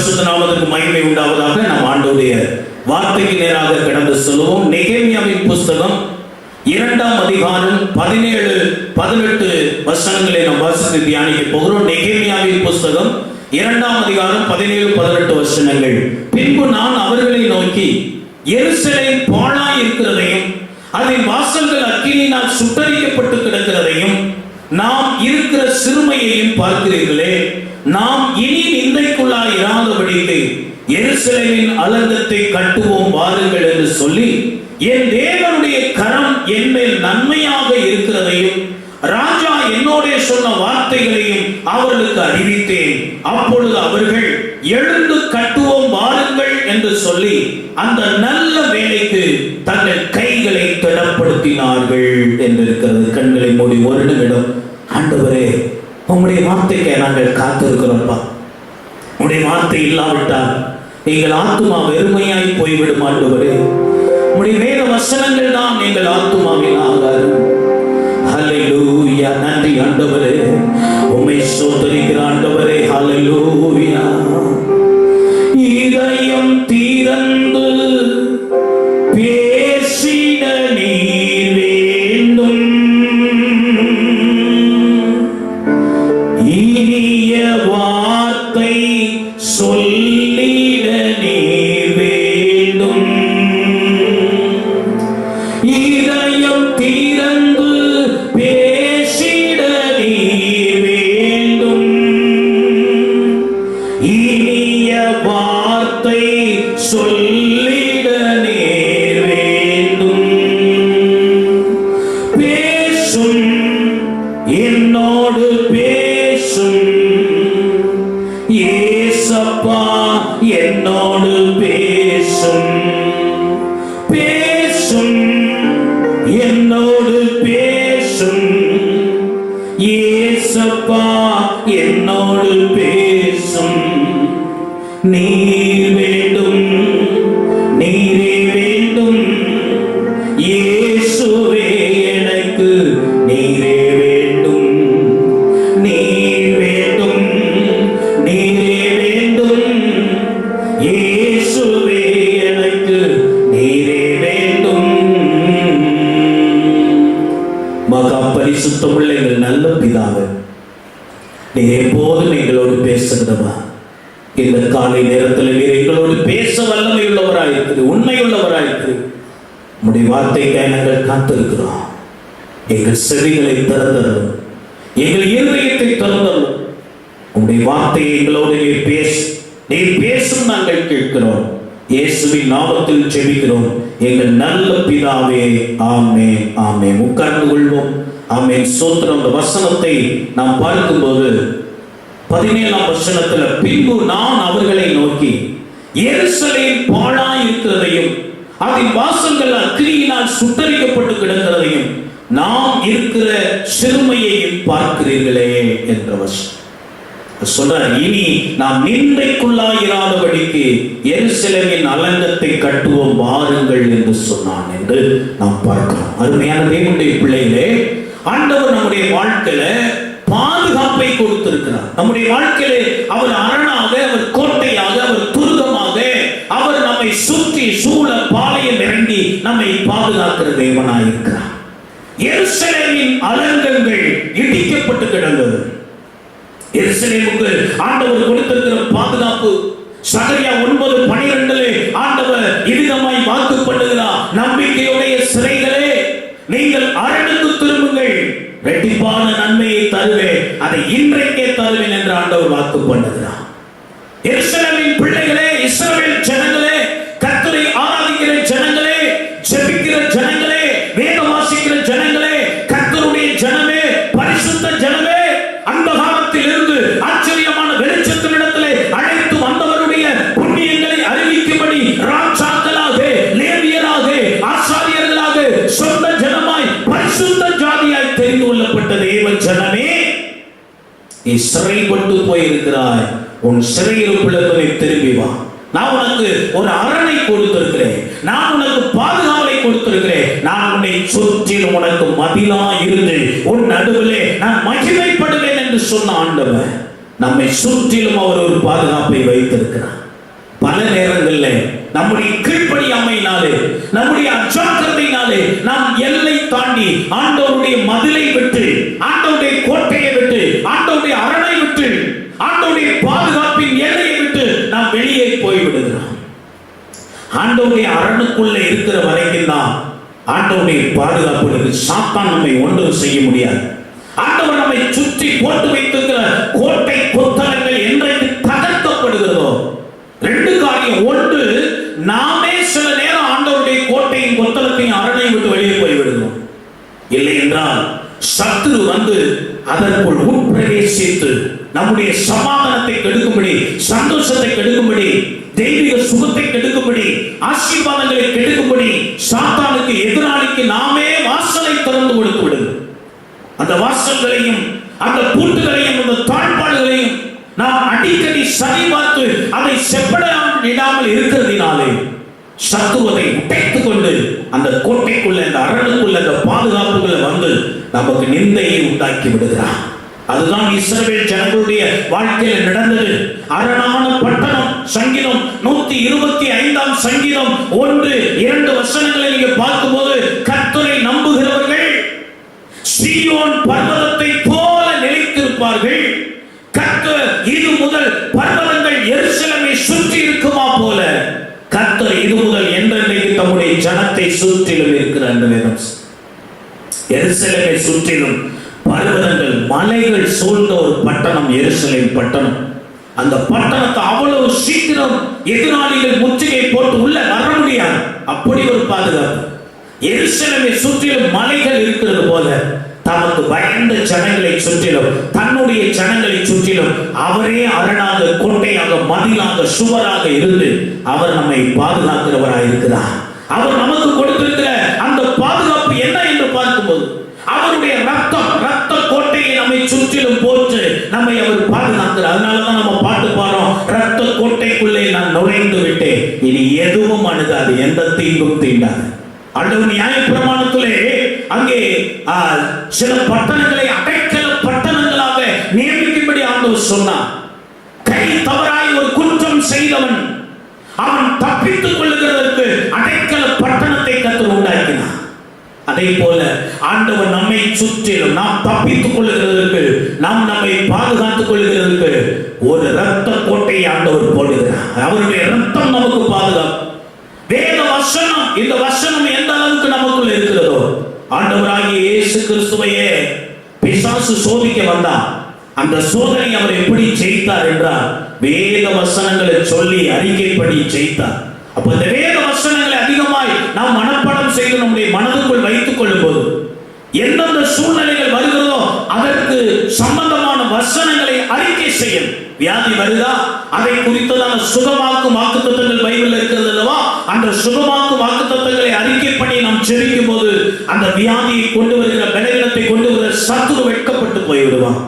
பரிசுத்த நாமத்துக்கு மகிமை உண்டாவதாக. நாம் ஆண்டவருடைய வார்த்தைக்கு நேராக கடந்து செல்வோம். நெகேமியாவின் புஸ்தகம் 2ஆம் அதிகாரம் 17-18 வசனங்களை நாம் வாசித்து தியானிக்க போகிறோம். நெகேமியாவின் புஸ்தகம் 2ஆம் அதிகாரம் 17-18 வசனங்கள். பின்பு நான் அவர்களை நோக்கி, எருசலேம் பாழாய் இருக்கிறதையும் அதன் வாசல்கள் அக்கினியினால் சுட்டரிக்கப்பட்டு கிடக்கிறதையும் நாம் இருக்கிற சிறுமையையும் பார்க்கிறீர்களே. நாம் இனி நிந்தைக்குள்ளாய் இராதபடிக்கு எருசலேமின் அலங்கத்தை கட்டுவோம் வாருங்கள் என்று சொல்லி, என் தேவனுடைய கரம் என் மேல் நன்மையாக இருக்கிறதையும் ராஜா என்னோட சொன்ன வார்த்தைகளையும் அவர்களுக்கு அறிவித்தேன். அப்பொழுது அவர்கள் எழுந்து கட்டுவோம் வாருங்கள் என்று சொல்லி அந்த நல்ல வேலைக்கு தங்கள் கைகளை திடப்படுத்தினார்கள் என்று இருக்கிறது. கண்களை மூடி ஒரு நிமிடம், ஆண்டவரே உம்முடைய வார்த்தைக்கு நாங்கள் காத்திருக்கிறோம்ப்பா. உம்முடைய வார்த்தை இல்லாவிட்டால் எங்கள் ஆத்துமா வெறுமையாய் போய்விடும். ஆண்டவரே உம்முடைய வேத வசனங்கள் தான் எங்கள் ஆத்துமாவின் ஆகாரம். ஹல்லேலூயா. நன்றி ஆண்டவரே, உம்மை ஸ்தோத்திரிக்கிற ஆண்டவரே. ஹல்லேலூயா. இதயம் திறந்து பேசிட நீர் வேண்டும், இனிய வார்த்தை சொல்லிட நீர் வேண்டும். இதயம் திறந்து பேசிட நீர் வேண்டும், இனிய வார்த்தை சொல்லிட நீர் வேண்டும். பேசும், என்னோடு பேசும் ஏசப்பா, என்னோடு பேசும். பேசும், என்னோடு பேசும் ஏசப்பா, என்னோடு பேசும். நீர் வேண்டும், நீரே வேண்டும் இயேசுவே, எனக்கு நீரே வேண்டும். நீர் வேண்டும், நீரே வேண்டும் இயேசுவே, எனக்கு நீரே வேண்டும். மகா பரிசுத்தமுள்ள எங்கள் நல்ல பிதாவே, நீர் எப்போதும் எங்களோடு பேசுகிறவா. இந்த காலை நேரத்தில் நீர் எங்களோடு பேச வல்லமை உள்ளவராயிருக்கிறது, உண்மை உள்ளவராயிருக்கிறது. உம்முடைய வார்த்தைக்காக நாங்கள் காத்திருக்கிறோம். எங்கள் செவிகளை திறந்தரும், எங்கள் இருதயத்தை திறந்தரும். உம்முடைய வார்த்தையை எங்களோடு நீர் பேசும் நாங்கள் கேட்கிறோம். இயேசுவின் நாமத்தில் ஜெபிக்கிறோம் எங்கள் நல்ல பிதாவே. ஆமென், ஆமென். உட்கார்ந்து கொள்வோம். ஆமென், ஸ்தோத்திரம். அந்த வசனத்தை நாம் பார்க்கும்போது 17ஆம் வசனத்துல, பின்பு நான் அவர்களை நோக்கி, எருசலேம் பாழாய் இருக்கிறதையும் அதன் வாசல்கள் அக்கினியினால் சுட்டரிக்கப்பட்டு கிடக்கிறதையும் நாம் இருக்கிற சிறுமையையும் பார்க்கிறீர்களே என்ற வசனம் சொல்றார். இனி நாம் நிந்தைக்குள்ளாயிராதபடிக்கு எருசலேமின் அலங்கத்தை கட்டுவோம் வாருங்கள் என்று சொன்னான் என்று நாம் பார்க்கிறோம். அருமையான தேவனுடைய பிள்ளைகளே, ஆண்டவர் நம்முடைய வாழ்க்கையில பாதுகாப்பை கொடுத்திருக்கிறார். நம்முடைய வாழ்க்கையிலே அவர் அரணாக, அவர் கோட்டையாக, அவர் துருகமாக, அவர் நம்மை சுற்றி சூழ பாளையம் இறங்கி நம்மை பாதுகாக்கிற தேவனாயிருக்கிறார். எருசலேமின் அலங்கங்கள் இடிக்கப்பட்டு கிடந்தது. எருசலேமுக்கு ஆண்டவர் கொடுத்திருக்கிற பாதுகாப்பு சகரியா 9:12 ஆண்டவர் இவ்விதமாய் வாக்கு பண்ணுகிறார். நம்பிக்கையுடைய சிறைகளே, நீங்கள் அரணுக்கு திரும்புங்கள், ரெட்டிப்பான நன்மையை தருவேன், அதை இன்றைக்கே தருவேன் என்று ஆண்டவர் வாக்கு பண்ணுகிறார். எருசலேமின் பிள்ளைகளே, இஸ்ரவேல் ஜனங்களே, கர்த்தரை ஆராதிக்கிற ஜனங்களே, ஜெபிக்கிற ஜனங்களே, வேதம் வாசிக்கிற ஜனங்களே, கர்த்தருடைய ஜனமே, பரிசுத்த ஜனமே, அந்த காலத்தில் இருந்து ஆச்சரியமான வெளிச்சத்தினிடத்திலே அழைத்து வந்தவருடைய புண்ணியங்களை அறிவிக்கும்படி ராஜாக்களாக, லேவியராக, ஆசாரியர்களாக, சொந்த ஜனமாய், பரிசுத்த ஜாதியாய் தெரிந்து கொள்ளப்பட்ட தேவ ஜனமே, நீ சிறைப்பட்டு போயிருக்கிறாய். உன் சிறையிருப்பிலிருந்து திரும்பி வா. நான் உனக்கு ஒரு அரணை கொடுத்திருக்கிறேன், நான் உனக்கு பாதுகாவலை கொடுத்திருக்கிறேன், நான் உன்னை சுற்றிலும் உனக்கு மதிலா இருந்து உன் நடுவிலே நான் மகிமைப்படுவேன் என்று சொன்ன ஆண்டவர். நம்மை சுற்றிலும் அவர் ஒரு பாதுகாப்பை வைத்திருக்கிறார். பல நேரங்களில் நம்முடைய கீழ்ப்படியாமையினாலே, நம்முடைய அஜாக்கிரதையினாலே நாம் எல்லை தாண்டி ஆண்டவருடைய மதிலை விட்டு, ஆண்டவருடைய கோட்டையை விட்டு, ஆண்டவருடைய அரணை விட்டு, ஆண்டவருடைய பாதுகாப்பின் எல்லையை விட்டு நாம் வெளியே போய்விடுகிறோம். ஆண்டவருடைய அரணுக்குள்ள இருக்கிற வரைக்கும் தான் ஆண்டவருடைய பாதுகாப்பு. சாத்தான் நம்மை ஒன்றும் செய்ய முடியாது. ஆண்டவர் நம்மை சுற்றி போட்டு வைத்திருக்கிற கோட்டை கொத்தளங்கள் என்றைக்கு தகர்க்கப்படுகிறதோ, ரெண்டு காரியம். ஒன்று, நாமே சில நேரம் ஆண்டவருடைய கோட்டையின் கொத்தளத்தையும் அரணை விட்டு வெளியே போய்விடுகிறோம். இல்லை என்றால் சத்துரு வந்து அதற்குள் உட்பிரவேசித்து நம்முடைய சமாதானத்தை கெடுக்கும்படி, சந்தோஷத்தை கெடுக்கும்படி, தெய்வீக சுகத்தை கெடுக்கும்படி, ஆசீர்வாதங்களை கெடுக்கும்படி சாத்தானுக்கு, எதிராளிக்கு நாமே வாசலை திறந்து கொடுத்து விடுகிறோம். அந்த வாசல்களையும் அந்த பூட்டுகளையும் அந்த தாழ்பாடுகளையும் நாம் அடிக்கடி சரி பார்த்து அதை செப்படாமல் இருக்கிறதினாலே சத்துருவை உடைத்துக் கொண்டு அந்த கோட்டைக்குள்ள, அந்த அரணுக்குள்ள, அந்த பாதுகாப்புகளை வந்து நமக்கு நிந்தையை உண்டாக்கி விடுகிறார். அதுதான் இஸ்ரவேல் ஜனங்களுடைய வாழ்க்கையில் நடந்தது. அரணான பட்டணம். சங்கீதம் 125 சங்கீதம் 1-2 வசனங்களை நீங்க பார்க்கும்போது, கர்த்தரை நம்புகிறவர்கள் சீயோன் பர்வதத்தை போல நிலைத்திருப்பார்கள். கர்த்தர் இது முதல் பர்வதங்கள் எருசலேமை சுற்றி இருக்குமா போல, கர்த்தர் இது முதல் என்றென்றைக்கு தம்முடைய ஜனத்தை சுற்றிலும் இருக்கிறார். எருசலேமை சுற்றிலும் பர்வதங்கள், மலைகள் சூழ்ந்த ஒரு பட்டணம் எருசலேம் பட்டணம். அந்த பட்டணத்தை அவ்வளவு சீக்கிரம் எதிராளிகள் முற்றுகை போட்டு உள்ள வர முடியாது. அப்படி ஒரு பாதுகாப்பு. எருசலேமை சுற்றிலும் மலைகள் இருக்கிறது போல தமக்கு பயந்த ஜனங்களை சுற்றிலும், தன்னுடைய ஜனங்களை சுற்றிலும் அவரே அரணாக, கோட்டையாக, மதிலாக, சுவராக இருந்து அவர் நம்மை பாதுகாக்கிறவராக இருக்கிறார். அவர் நமக்கு கொடுத்திருக்கிற அந்த பாதுகாப்பு என்ன என்று பார்க்கும்போது, அவருடைய ரத்த கோட்டையை நம்மை சுற்றிலும் போட்டு நம்மை அவர் பாதுகாக்கிறார். அதனாலதான் நம்ம பாட்டு பாடுறோம், ரத்த கோட்டைக்குள்ளே நான் நுழைந்து விட்டேன், இனி எதுவும் அணுகாது, எந்த தீங்கும் தீண்டாது. ஆண்டவர் நியாயப்பிரமாணத்திலே அங்கே சில பட்டணங்களை அடைக்கல பட்டணங்களாக நியமிக்கும்படி ஆண்டவர் சொன்னார். கை தவறாய் ஒரு குற்றம் செய்தவன் அவன் தப்பித்துக் கொள்ளுகிறதற்கு அடைக்கல பட்டணத்தை கர்த்தர் உண்டாக்கினார். அதே போல ஆண்டவர் நம்மை சுற்றிலும் நாம் தப்பித்துக் கொள்ளுகிறதற்கு, நாம் நம்மை பாதுகாத்துக் கொள்ளுகிறதற்கு ஒரு இரத்த கோட்டையை ஆண்டவர் போடுகிறார். அவருடைய இரத்தம் நமக்கு பாதுகாப்பு. வேத வசனம், இந்த வசனம் எந்த அளவுக்கு நமக்குள்ள இருக்கிறதோ, ஆண்டவராகிய இயேசு கிறிஸ்துவையே பிசாசு சோதிக்க வந்தார். அந்த சோதனை அவர் எப்படி ஜெயித்தார் என்றால், வேத வசனங்களை சொல்லி அறிக்கைப்படி ஜெயித்தார். அப்ப இந்த வேத வசனங்களை அதிகமாய் நாம் மனப்பாடம் செய்து நம்முடைய மனதுக்குள் வைத்துக் கொள்ளும் போது, எந்தெந்த சூழ்நிலைகள் வருகிறதோ அதற்கு சம்பந்தமான வசனங்களை அறிக்கை செய்யும். வியாதி வருதா, அதை குறித்ததான சுகமாக்கும் வாக்குத்தத்தங்கள் பைபிள்ல இருக்கிறது அல்லவா? அந்த சுகமாக்கும் வாக்குத்தத்தங்களை அறிக்கை பண்ணி நாம் ஜெபிக்கும் போது அந்த வியாதியை கொண்டு வருகிற, பலவீனத்தை கொண்டு வருகிற சத்துரு வெட்கப்பட்டு போய்விடுவான்.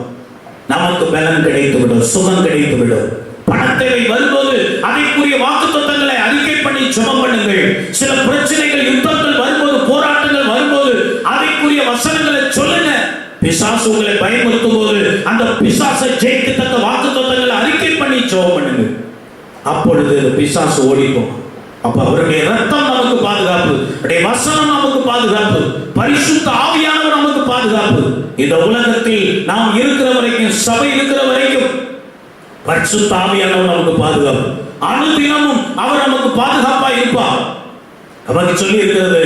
நமக்கு பலன் கிடைத்து விடும், சுகம் கிடைத்து விடும். பணத்தேவை வரும்போது அதற்குரிய வாக்குத்தத்தங்களை அறிக்கை பண்ணி ஜெபம் பண்ணுங்கள். சில பிரச்சனைகள், யுத்தங்கள் வரும்போது, போராட்டங்கள் வரும்போது அதற்குரிய வசனங்களை சொல்லுங்க. பிசாசு உங்களை பயமுறுத்தும் போது அந்த பிசாசை ஜெயிக்கத்தக்க வாக்குத்தத்தங்களை அறிக்கை பண்ணி ஜெபம் பண்ணுங்க. அப்பொழுது பிசாசு ஓடிப்போம். அப்ப அவருடைய ரத்தம் நமக்கு பாதுகாப்பு, அவருடைய வசனம் நமக்கு பாதுகாப்பு, பரிசுத்த ஆவியானவர் நமக்கு பாதுகாப்பு. இந்த உலகத்தில் நாம் இருக்கிற வரைக்கும், சபை இருக்கிற வரைக்கும் பரிசுத்த ஆவியானவர் நமக்கு பாதுகாப்பு. அனுதினமும் அவர் நமக்கு பாதுகாப்பா இருப்பார். நமக்கு சொல்லி இருக்கிறது,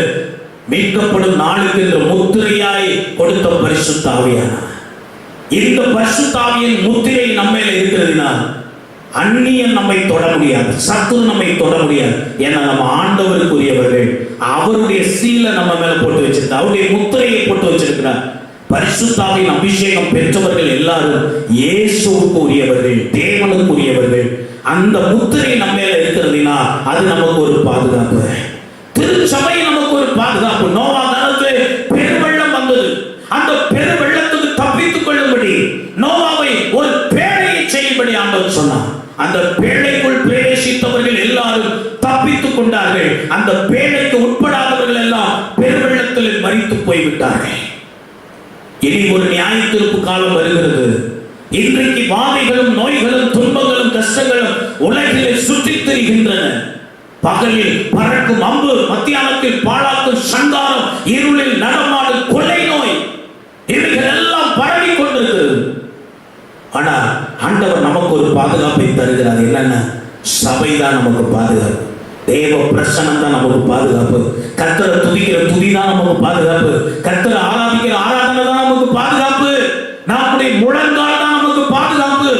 மீட்கப்படும் நாளுக்கு என்ற முத்திரையாய் கொடுத்த பரிசுத்த ஆவியானவர். இந்த பரிசுத்த ஆவியின் முத்திரை நம்ம மேல இருக்கிறதுனால் அந்நியன் நம்மை தொட முடியாது, சத்துரு நம்மை தொட முடியாது. ஏன்னா நம்ம ஆண்டவருக்குரியவர்கள். அவருடைய சீலை நம்ம மேல போட்டு வச்சிருக்கார், அவருடைய முத்திரையை போட்டு வச்சிருக்கிறார். பரிசுத்த ஆவியின் அபிஷேகம் பெற்றவர்கள் எல்லாரும் இயேசுவுக்கு உரியவர்கள், தேவனுக்கு உரியவர்கள். அந்த முத்திரை நம்ம மேல இருக்கிறதுனா அது நமக்கு ஒரு பாதுகாப்பு. திருச்சபை நமக்கு ஒரு பாதுகாப்பு. நோவா காலத்தில் பெருவெள்ளம் வந்தது. அந்த பெருவெள்ளத்துக்கு தப்பித்துக் கொள்ளும்படி நோவாவை ஒரு பேழையை செய்யும்படி ஆண்டவர் சொன்னார். அந்த பேழைக்குள் பிரவேசித்தவர்கள் எல்லாரும் தப்பித்துக் கொண்டார்கள். அந்த பேழைக்கு உட்படாதவர்கள் எல்லாம் பெருவெள்ளத்தில் மரித்து போய்விட்டார்கள். இனி ஒரு நியாய தீர்ப்பு காலம் வருகிறது. இன்றைக்கு வாதைகளும் நோய்களும் துன்பங்களும் கஷ்டங்களும் உலகிலே சுற்றித் திரிகின்றன. பகலில் பறக்கும் அம்பு, மத்தியானத்தில் பாழாக்கும் சங்காரம், இருளில் நடமாடும் கொள்ளை நோய், இவைகள் எல்லாம் பரவி கொண்டிருக்கிறது. ஆனா ஆண்டவர் நமக்கு ஒரு பாதுகாப்பை தருகிறார். என்னன்னா, சபைதான் நமக்கு பாதுகாப்பு, தேவ பிரசனம் தான் நமக்கு பாதுகாப்பு, கர்த்தரை துதிக்கிற துதி தான் நமக்கு பாதுகாப்பு, கர்த்தரை ஆராதிக்கிற ஆராதனை தான் நமக்கு பாதுகாப்பு, நம்முடைய முழங்கால் தான் நமக்கு பாதுகாப்பு.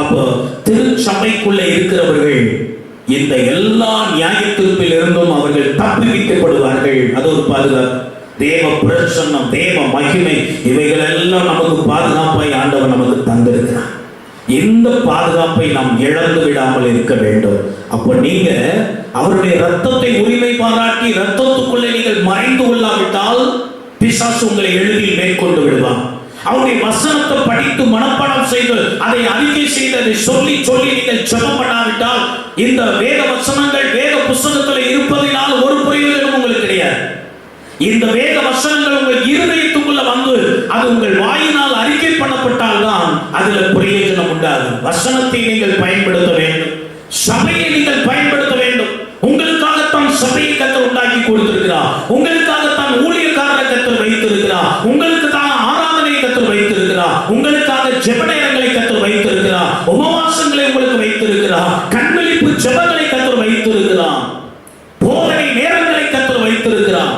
அப்போ திருச்சபைக்குள்ள இருக்கிறவர்கள் இந்த எல்லா நியாயத்தீர்ப்பில் இருந்தும் அவர்கள் தப்புவிக்கப்படுவார்கள். அது ஒரு பாதுகாப்பு. தேவ பிரசன்னம், தேவ மகிமை, இவைகள் எல்லாம் நமக்கு பாதுகாப்பாய் ஆண்டவர் நமக்கு தந்திருக்கிறார். இந்த பாதுகாப்பை நாம் இழந்து விடாமல் இருக்க வேண்டும். அப்ப நீங்க அவருடைய ரத்தத்தை உரிமை பாராட்டி ரத்தத்துக்குள்ளே நீங்கள் மறைந்து கொள்ளாவிட்டால் பிசாசு உங்களை எளிதில் மேற்கொண்டு விடுவான். அவருடைய வசனத்தை படித்து மனப்பாடம் செய்து அதை அறிக்கை செய்து அதை சொல்லி சொல்லி நீங்கள் ஜெபம் பண்ணாவிட்டால் இந்த வேத வசனங்கள் வேத புத்தகத்தில் இருப்பதினால் ஒரு பிரயோஜனம் உங்களுக்கு கிடையாது. இந்த வேத வசனங்கள் உங்கள் இருதயத்துக்குள்ள வந்து அது உங்கள் வாயினால் அறிக்கை பண்ணப்பட்டால் தான் அதுல பிரயோஜனம் உண்டாகும். வசனத்தை நீங்கள் பயன்படுத்த வேண்டும், சபையை நீங்கள் பயன்படுத்த வேண்டும். உங்களுக்காகத்தான் சபையை கர்த்தர் உண்டாக்கி கொடுத்திருக்கிறார், உங்களுக்காகத்தான் ஊழியக்காரரை கர்த்தர் வைத்திருக்கிறார், உங்களுக்கு தான் ஆராதனை கர்த்தர் வைத்திருக்கிறார், உங்களுக்காக ஜெப நேரங்களை கர்த்தர் வைத்திருக்கிறார், உபவாசங்களை உங்களுக்கு வைத்திருக்கிறார், கண்விழிப்பு ஜெபங்களை கர்த்தர் வைத்திருக்கிறார், போதனை நேரங்களை கர்த்தர் வைத்திருக்கிறார்,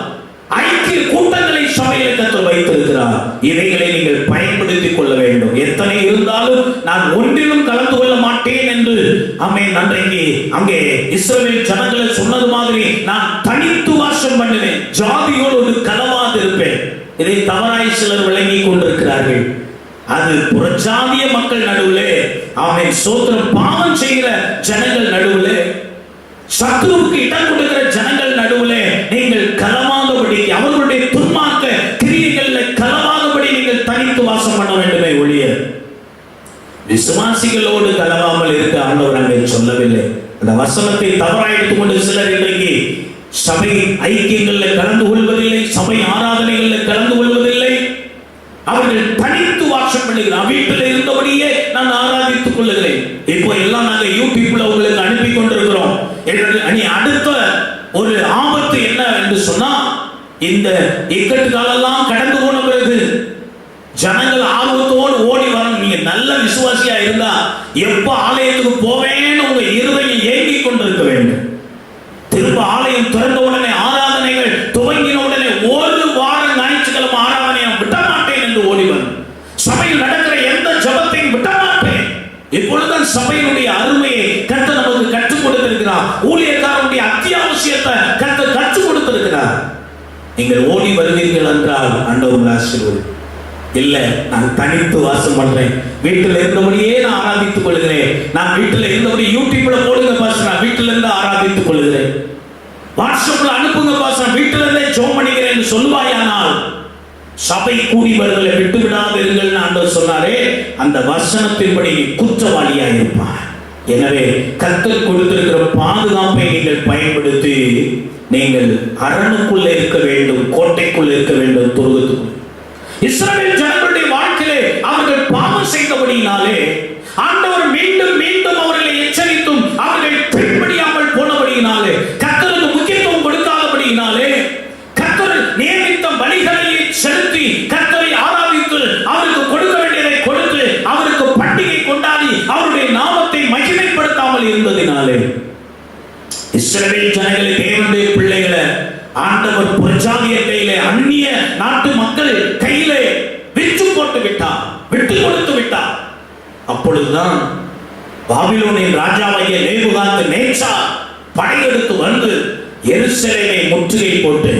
ஐக்கிய கூட்டங்களை சபையை கர்த்தர் வைத்திருக்கிறார். இவைகளை நீங்கள் பயன்படுத்திக் கொள்ள வேண்டும். எத்தனை இருந்தாலும் நான் ஒன்றிலும் கலந்து கொள்ள மாட்டேன் என்று அன்றைக்கு அங்கே இஸ்ரவேல் ஜனங்களை சொன்னது மாதிரி நான் தனித்து வாசம் பண்ணுவேன், ஜாதியோடு கலவாது இருப்பேன். இதை தவறாய் சிலர் விளங்கி கொண்டிருக்கிறார்கள். அது புறஜாதிய மக்கள் நடுவிலே சோத்திரம் பாவம் செய்கிற ஜனங்கள் நடுவிலே, சத்துருவுக்கு இடம் கொடுக்கிற ஜனங்கள் நடுவிலே நீங்கள் கலவாதபடி, அவர்களுடைய துன்மார்க்க கிரியைகளில் கலவாதபடி நீங்கள் தனித்து வாசம் பண்ண வேண்டுமே ஒழிய விசுவாசிகளோடு கலவாமல் இருக்க ஆண்டவர் அங்கே சொல்லவில்லை. அந்த வசனத்தை தவறாக எடுத்துக்கொண்டு சிலர் இன்றைக்கு சபை ஐக்கியங்களில் கலந்து கொள்வதில்லை, சபை ஆராதனைகளில் கலந்து கொள்வதில்லை. அவர்கள் தனித்து வாசம் பண்ணுகிறார். வீட்டில் இருந்தபடியே நான் ஆராதித்துக் கொள்ளுகிறேன். இப்போ எல்லாம் நாங்கள் யூடியூப்ல உங்களுக்கு அனுப்பி கொண்டிருக்கிறோம். அடுத்த ஒரு ஆபத்து என்ன என்று சொன்னா, இந்த இக்கட்டு காலெல்லாம் கடந்து போன பிறகு ஜனங்கள் ஆர்வத்தோடு ஓடி வரும். நீங்க நல்ல விசுவாசியா இருந்தா எப்ப ஆலயத்துக்கு போவேன்னு உங்க இருதயம் ஏங்கிக் கொண்டிருக்க வேண்டும். திரும்ப ஆலயம் திறந்த உடனே, ஆராதனைகள் துவங்கின உடனே ஒரு வாரம் ஞாயிற்றுக்கிழமை ஆராதனையை விட மாட்டேன் என்று ஓடி வரும். சபையில் நடக்கிற எந்த ஜபத்தையும் விட மாட்டேன். இப்பொழுதுதான் சபையினுடைய அருமையை கர்த்தர் நமக்கு கற்றுக் கொடுத்திருக்கிறார். ஊழியக்காரனுடைய அத்தியாவசியத்தை கர்த்தர் கற்றுக் கொடுத்திருக்கிறார். நீங்கள் ஓடி வருவீர்கள் என்றால் ஆண்டவர் ஆசீர்வதிப்பார். இல்ல, நான் தனித்து வாசம் பண்றேன், வீட்டில் இருந்தபடியே நான் ஆராதித்துக் கொள்கிறேன், நான் வீட்டில் இருந்தபடி யூடியூப்ல போடுங்க பாஸ்டர், நான் வீட்டில இருந்து ஆராதித்துக் கொள்கிறேன், வாட்ஸ்அப்ல அனுப்புங்க பாஸ்டர், வீட்டில இருந்தே ஜெபம் பண்ணிக்கிறேன் என்று சொல்வாயானால் சபை கூடி வருதலை விட்டு விடாதீர்கள் ஆண்டவர் சொன்னாரே, அந்த வசனத்தின்படி குற்றவாளியா இருப்பார். எனவே கர்த்தர் கொடுத்திருக்கிற பாதுகாப்பை நீங்கள் பயன்படுத்தி நீங்கள் அரணுக்குள்ளே இருக்க வேண்டும், கோட்டைக்குள்ளே இருக்க வேண்டும், துருவத்துக்குள். இஸ்ரவேல் ஜனங்களுடைய வாழ்க்கையிலே அவர்கள் பாவம் செய்தபடியினாலே ஆண்டவர் மீண்டும் மீண்டும் அவர்களை எச்சரித்தும் அவர்கள் கீழ்ப்படியாமல் போனபடியினாலே, கர்த்தருக்கு முக்கியத்துவம் கொடுக்காதபடியினாலே, கர்த்தர் நியமித்த பலிகளையே செலுத்தி கர்த்தரை ஆராதித்து அவருக்கு கொடுக்க வேண்டியதை கொடுத்து அவருக்கு பண்டிகை கொண்டாடி அவருடைய நாமத்தை மகிமைப்படுத்தாமல் இருந்ததினாலே இஸ்ரவேல் ஜனங்களை, தேவனுடைய பிள்ளைகளை ஆண்டவர் புறஜாதிய கையிலே, அந்நிய நாட்டு மக்கள் கையிலே விற்று போட்டு விட்டார், விட்டு கொடுத்து விட்டார். அப்பொழுதுதான் பாபிலோனின் ராஜாவாகிய நேபுகாத்நேச்சார் படையெடுத்து வந்து எருசலேமை முற்றுகை போட்டு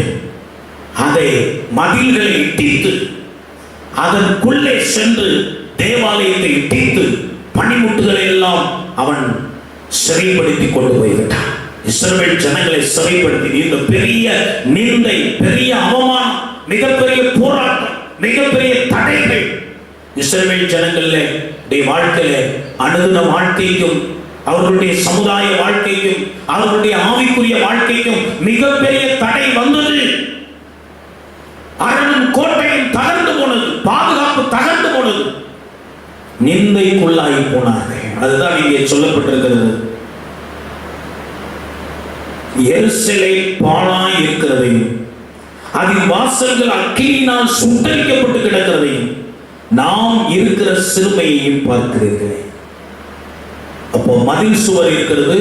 அதை மதில்களை இடித்து அதற்குள்ளே சென்று தேவாலயத்தை இடித்து பனிமுட்டுகளை எல்லாம் அவன் சிறைப்படுத்தி கொண்டு போய்விட்டான். இஸ்ரவேல் ஜனங்களை சிறைப்படுத்தி இந்த பெரிய நிந்தை, பெரிய அவமானம், மிகப்பெரிய போராட்டம், மிகப்பெரிய தடைகள் இஸ்ரவேல் ஜனங்களுடைய வாழ்க்கையில அனுதின வாழ்க்கைக்கும் அவர்களுடைய சமுதாய வாழ்க்கைக்கும் அவர்களுடைய ஆவிக்குரிய வாழ்க்கைக்கும் மிகப்பெரிய தடை வந்தது. அரணும் கோட்டையும் தகர்ந்து போனது, பாதுகாப்பு தகர்ந்து போனது. நிந்தைக்குள்ளாகி போனார்கள். அதுதான் இங்கே சொல்லப்பட்டிருக்கிறது. எருசலேம் பாழாய் இருக்கிறதையும் அதின் வாசல்கள் அக்கினியினால் சுட்டரிக்கப்பட்டு கிடக்கிறதையும் நாம் இருக்கிற சிறுமையையும் பார்க்கிறீர்கள். அப்போ மதில் சுவர் இருக்கிறது,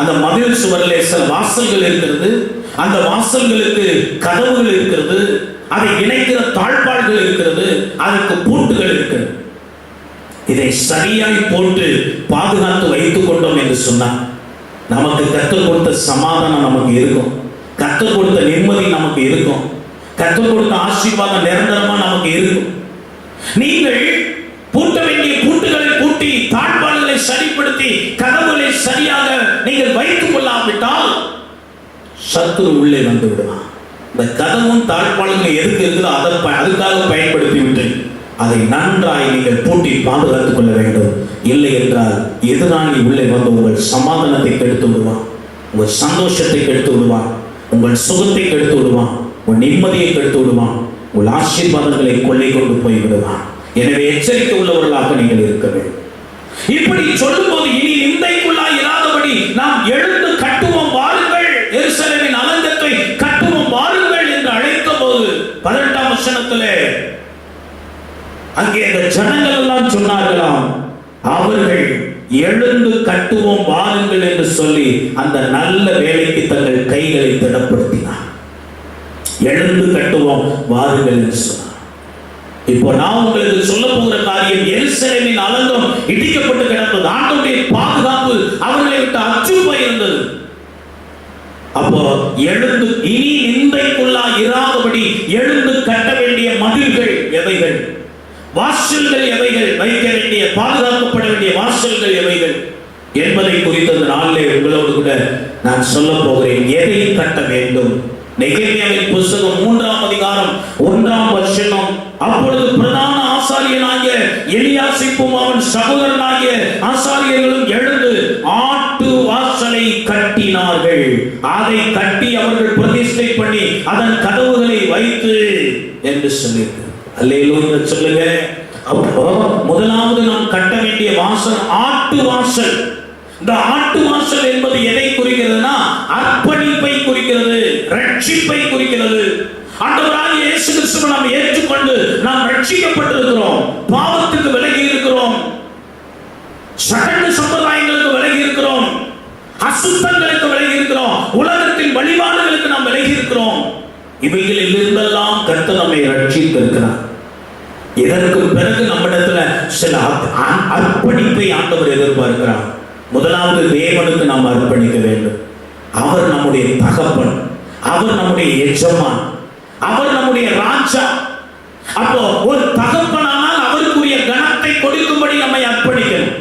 அந்த மதில் சுவரிலே சில வாசல்கள் இருக்கிறது, அந்த வாசல்களுக்கு கதவுகள் இருக்கிறது, அதை இணைக்கிற தாழ்பாள்கள் இருக்கிறது, அதற்கு பூட்டுகள் இருக்கிறது. இதை சரியாய் போட்டு பாதுகாத்து வைத்துக் கொண்டோம் என்று சொன்னார் நமக்கு கற்றுக் கொடுத்த சமாதானம் நமக்கு இருக்கும், கற்றுக் கொடுத்த நிம்மதி நமக்கு இருக்கும், கற்றுக் கொடுத்த ஆசீர்வாதம் நிரந்தரமா நமக்கு இருக்கும். நீங்கள் பூட்ட வேண்டிய பூட்டுகளை பூட்டி தாழ்பாள்களை சரிப்படுத்தி கதவுகளை சரியாக நீங்கள் வைத்துக் கொள்ளாவிட்டால் சத்துரு உள்ளே வந்து விடுவான். இந்த கதவும் தாழ்பாள்கள் எதுக்கு இருக்குதோ அதுக்காக பயன்படுத்தி விட்டு அதை நன்றாய் நீங்கள் பூட்டி பாதுகாத்துக் கொள்ள வேண்டும். இல்லை என்றால் எதிராளி உள்ளே வந்து உங்கள் சமாதானத்தை கெடுத்து விடுவான், உங்கள் சந்தோஷத்தை கெடுத்து விடுவான், உங்கள் சுகத்தை கெடுத்து விடுவான், உங்கள் நிம்மதியை கெடுத்து விடுவான், உங்கள் ஆசீர்வாதங்களை கொள்ளை கொண்டு போய் விடுவான். எனவே எச்சரிக்கை உள்ளவர்களாக நீங்கள் இருக்க வேண்டும். இப்படி சொல்லும் போது இனி நிந்தைக்குள்ளாய் இராதபடி நாம் எழுந்து கட்டுவோம் வாருங்கள், எருசலேமின் அலங்கத்தை கட்டுவோம் வாருங்கள் என்று அழைத்த போது 18ஆம் வசனத்திலே அங்கே அந்த ஜனங்கள் எல்லாம் சொன்னார்களாம், அவர்கள் எழுந்து கட்டுவோம் வாருங்கள் என்று சொல்லி அந்த நல்ல வேலைக்கு தங்கள் கைகளை திடப்படுத்தினார். எழுந்து கட்டுவோம் வாருங்கள் என்று சொன்னார். இப்போ நான் உங்களுக்கு சொல்ல போகிற காரியம், எருசலேமின் அலங்கம் இடிக்கப்பட்டு கிடந்தது, ஆண்டவருடைய பாதுகாப்பு அவர்களை விட்டு அச்சு போயிருந்தது. அப்போ எழுந்து இனி நிந்தைக்குள்ளா இராதபடி எழுந்து கட்ட வேண்டிய மதில்கள் எவைகள், வாசல்கள் எவைகள், வைக்க வேண்டிய பாதுகாக்கப்பட வேண்டிய வாசல்கள் எவைகள் என்பதை குறித்த நாளிலே உங்களோடு கூட நான் சொல்ல போகிறேன். எதை கட்ட வேண்டும்? நெகேமியாவின் புத்தகம் 3ஆம் அதிகாரம் 1ஆம் வசனம். அப்பொழுது பிரதான ஆசாரியனாகிய எலியாசிப்பும் அவன் சகோதரனாகிய ஆசாரியர்களும் எழுந்து ஆட்டு வாசலை கட்டினார்கள். அதை கட்டி அவர்கள் பிரதிஷ்டை பண்ணி அதன் கதவுகளை வைத்து என்று சொல்லியிருக்கிறார். அல்லேலூயா சொல்லுங்க. அப்போ முதலாவது நாம் கட்ட வேண்டிய வாசல் ஆட்டு வாசல். இந்த ஆட்டு வாசல் என்பது எதை குறிக்கிறதுனா அர்ப்பணிப்பை குறிக்கிறது, ரட்சிப்பை குறிக்கிறது. ஆண்டவராகிய இயேசு கிறிஸ்துவை நாம் ஏற்றுக்கொண்டு நாம் ரட்சிக்கப்பட்டிருக்கிறோம், பாவத்துக்கு விலகி இருக்கிறோம், சடங்கு சம்பிரதாயங்களுக்கு விலகி இருக்கிறோம், அசுத்தங்களுக்கு விலகி இருக்கிறோம், உலகத்தின் வழிபாடுகளுக்கு நாம் விலகி இருக்கிறோம். இவைகளில் இருந்தெல்லாம் கர்த்தர் நம்மை ரட்சித்திருக்கிறார். இதற்கு பிறகு நம்மிடத்துல சில அர்ப்பணிப்பை ஆண்டவர் எதிர்பார்க்கிறார். முதலாவது தேவனுக்கு நாம் அர்ப்பணிக்க வேண்டும். அவர் நம்முடைய தகப்பன், அவர் நம்முடைய எஜமான், அவர் நம்முடைய ராஜா. அப்போ ஒரு தகப்பனானால் அவருக்குரிய கனத்தை கொடுக்கும்படி நம்மை அர்ப்பணிக்கணும்.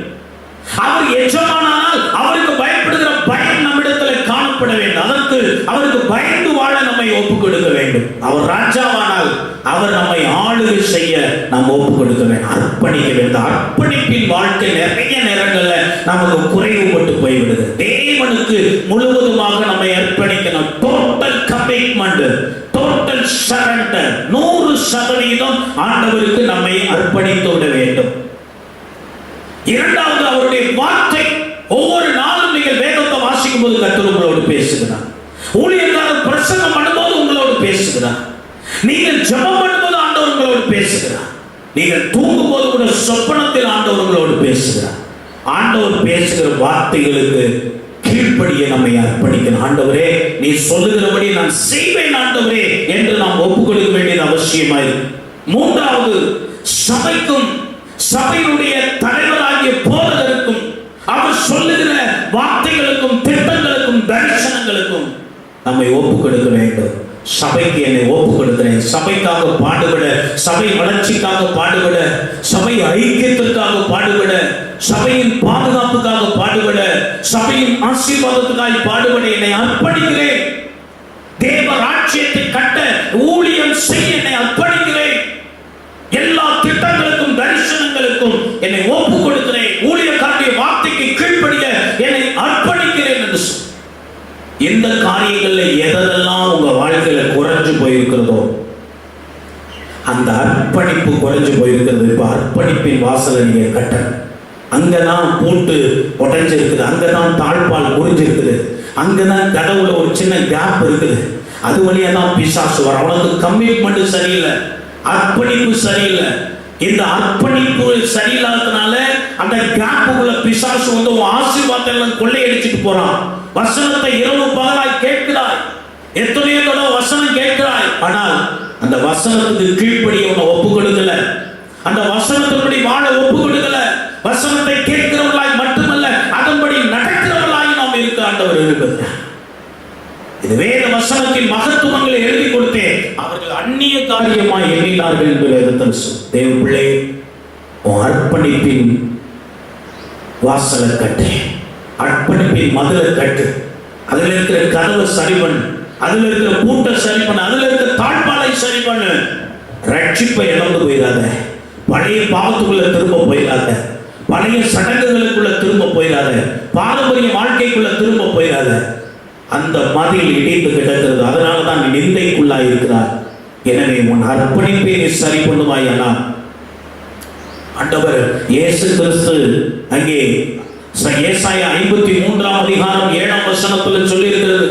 அவர் எஜமானால் அவருக்கு பயப்படுகிற பயம் நம்மிடத்தில் காணப்பட வேண்டும். அதற்கு அவருக்கு பயந்து வாழ நம்மை ஒப்புக் கொடுக்க வேண்டும். அவர் ராஜாவானால் அவர் நம்மை ஆளுகை செய்ய நாம் ஒப்புக் கொடுக்க வேண்டும், அர்ப்பணிக்க வேண்டும். அர்ப்பணிப்பின் வாழ்க்கை நிறைய நேரங்கள்ல நமக்கு குறைவுபட்டு போய்விடுது. தேவனுக்கு முழுவதுமாக நம்மை அர்ப்பணிக்கணும். டோட்டல் கமிட்மெண்ட், டோட்டல் சரண்டர், 100% ஆண்டவருக்கு நம்மை அர்ப்பணித்து விட வேண்டும். இரண்டாவது அவருடைய வார்த்தை. ஒவ்வொரு நாளும் நீங்கள் வேதத்தை வாசிக்கும் போது கர்த்தர் உங்களோடு பேசுகிறார். ஊழியக்காரர் பிரசங்கம் பண்ணும்போது உங்களோடு பேசுகிறார். நீங்கள் ஜெபம் பண்ணும்போது ஆண்டவர் உங்களோடு பேசுகிறார். நீங்கள் தூங்கும் போது கூட சொப்பனத்தில் ஆண்டவர் உங்களோடு பேசுகிறார். ஆண்டவர் பேசுகிற வார்த்தைகளுக்கு கீழ்ப்படிய நம்மை அர்ப்பணிக்கணும். ஆண்டவரே நீ சொல்லுகிறபடி நான் செய்வேன் ஆண்டவரே என்று நாம் ஒப்புக் கொடுக்க வேண்டியது அவசியமாயிருக்கு. மூன்றாவது, சபைக்கும் சபையுடைய தலைவராகிய போதகருக்கும் அவர் சொல்லுகிற வார்த்தைகளுக்கும் திட்டங்களுக்கும் தரிசனங்களுக்கும் நம்மை ஒப்புக் கொடுக்க வேண்டும். சபைக்கு என்னை ஒப்புக் கொடுக்கிறேன், சபைக்காக பாடுபட, சபை வளர்ச்சிக்காக பாடுபட, சபை ஐக்கியத்திற்காக பாடுபட, சபையின் பாதுகாப்புக்காக பாடுபட, சபையின் ஆசீர்வாதத்துக்காக பாடுபட என்னை அர்ப்பணிக்கிறேன். தேவ ராஜ்யத்தை கட்ட ஊழியம் செய்ய என்னை அர்ப்பணிக்கிறேன். எல்லா திட்டங்களுக்கும் தரிசனங்களுக்கும் என்னை ஒப்புக் கொடுக்கிறேன். ஊழியக்காரனுடைய வார்த்தைக்கு கீழ்ப்படிய என்னை அர்ப்பணிக்கிறேன் என்று சொல். இந்த காரியங்களில் எதெல்லாம் உங்க வாழ்க்கையில குறைஞ்சு போயிருக்கிறதோ அந்த அர்ப்பணிப்பு குறைஞ்சு போயிருக்கிறது. இப்ப அர்ப்பணிப்பின் வாசலை நீங்க கட்ட, அங்கதான் பூட்டு உடைஞ்சிருக்குது, அங்கதான் தாழ்பால் முறிஞ்சிருக்குது, அங்கதான் கதவுல ஒரு சின்ன கேப் இருக்குது, அது வழியா தான் பிசாசு வர. அவனுக்கு கமிட்மெண்ட் சரியில்லை, அர்ப்பணிப்பு சரியில்லை. இந்த அர்ப்பணிப்பு சரியில்லாததுனால அந்த கேப்புக்குள்ள பிசாசு வந்து ஆசீர்வாதத்தை எல்லாம் கொள்ளையடிச்சிட்டு போறான். வசனத்தை இரவு பகலாய் கேட்கிறாய், எத்தனையோ தடவை வசனம் கேட்கிறாய், ஆனால் அந்த வசனத்துக்கு கீழ்ப்படி உன்னை ஒப்பு கொடுக்கல, அந்த வசனத்தின்படி வாழ ஒப்பு கொடுக்கல. வசனத்தை கேட்கிறவர்களாய் மட்டுமல்ல, அதன்படி நடக்கிறவர்களாய் நாம் இருக்க ஆண்டவர் விரும்புகிறார். இது வேத வசனத்தின் மகத்துவங்களை எழுதி கொடுத்தேன், அவர்கள் அந்நிய காரியமாய் எண்ணினார்கள் என்று வேதத்தில் சொல்லுது. தேவ பிள்ளை, அர்ப்பணிப்பின் வாசலை கட்டு, அர்ப்பணிப்பின் மதுரை கட்டு, அதுல இருக்கிற கதவை சரி பண்ணு, அதுல இருக்கிற பூட்டை சரி பண்ணு, அதுல இருக்கிற தாழ்பாலை சரி பண்ணு. ரட்சிப்பை இழந்து போயிடாத, பழைய பாவத்துக்குள்ள திரும்ப போயிடாத, பழைய சடங்குகளுக்குள்ள திரும்ப போயிடாத, பாரம்பரிய வாழ்க்கைக்குள்ள திரும்ப போயிடாத. அந்த மதில் இடிந்து கிடக்கிறது, அதனாலதான் நீ நிந்தைக்குள்ளாய் இருக்கிறார். எனவே உன் அர்ப்பணிப்பை நீ சரி பண்ணுவாயானால் ஆண்டவர் இயேசு கிறிஸ்து அங்கே ஏசாயா 53ஆம் அதிகாரம் 7ஆம் வசனத்தில் சொல்லி இருக்கிறது,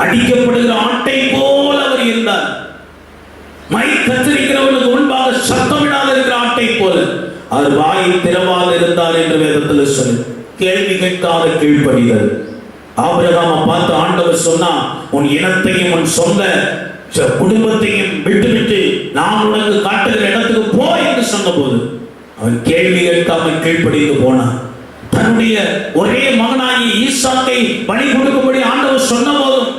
அடிக்கப்படுகிற ஆட்டை போல அவர் இருந்தார், மை கத்தரிக்கிறவனுக்கு முன்பாக சத்தமிடாத இருக்கிற ஆட்டை போல அவர் வாயை திறவாத இருந்தார் என்று வேதத்தில் சொல்லி. கேள்வி கேட்காத கீழ்ப்படிதல். ஆபிரகாமை பார்த்து ஆண்டவர் சொன்னா, உன் இனத்தையும் உன் சொந்த குடும்பத்தையும் விட்டுவிட்டு நான் உனக்கு காட்டுகிற இடத்துக்கு போ என்று சொன்ன போது அவன் கேள்வி கேட்காமல் கீழ்ப்படிந்து போனான். தன்னுடைய ஒரே மகனாகிய ஈசாக்கை பலி கொடுக்கும்படி ஆண்டவர் சொன்ன போதும்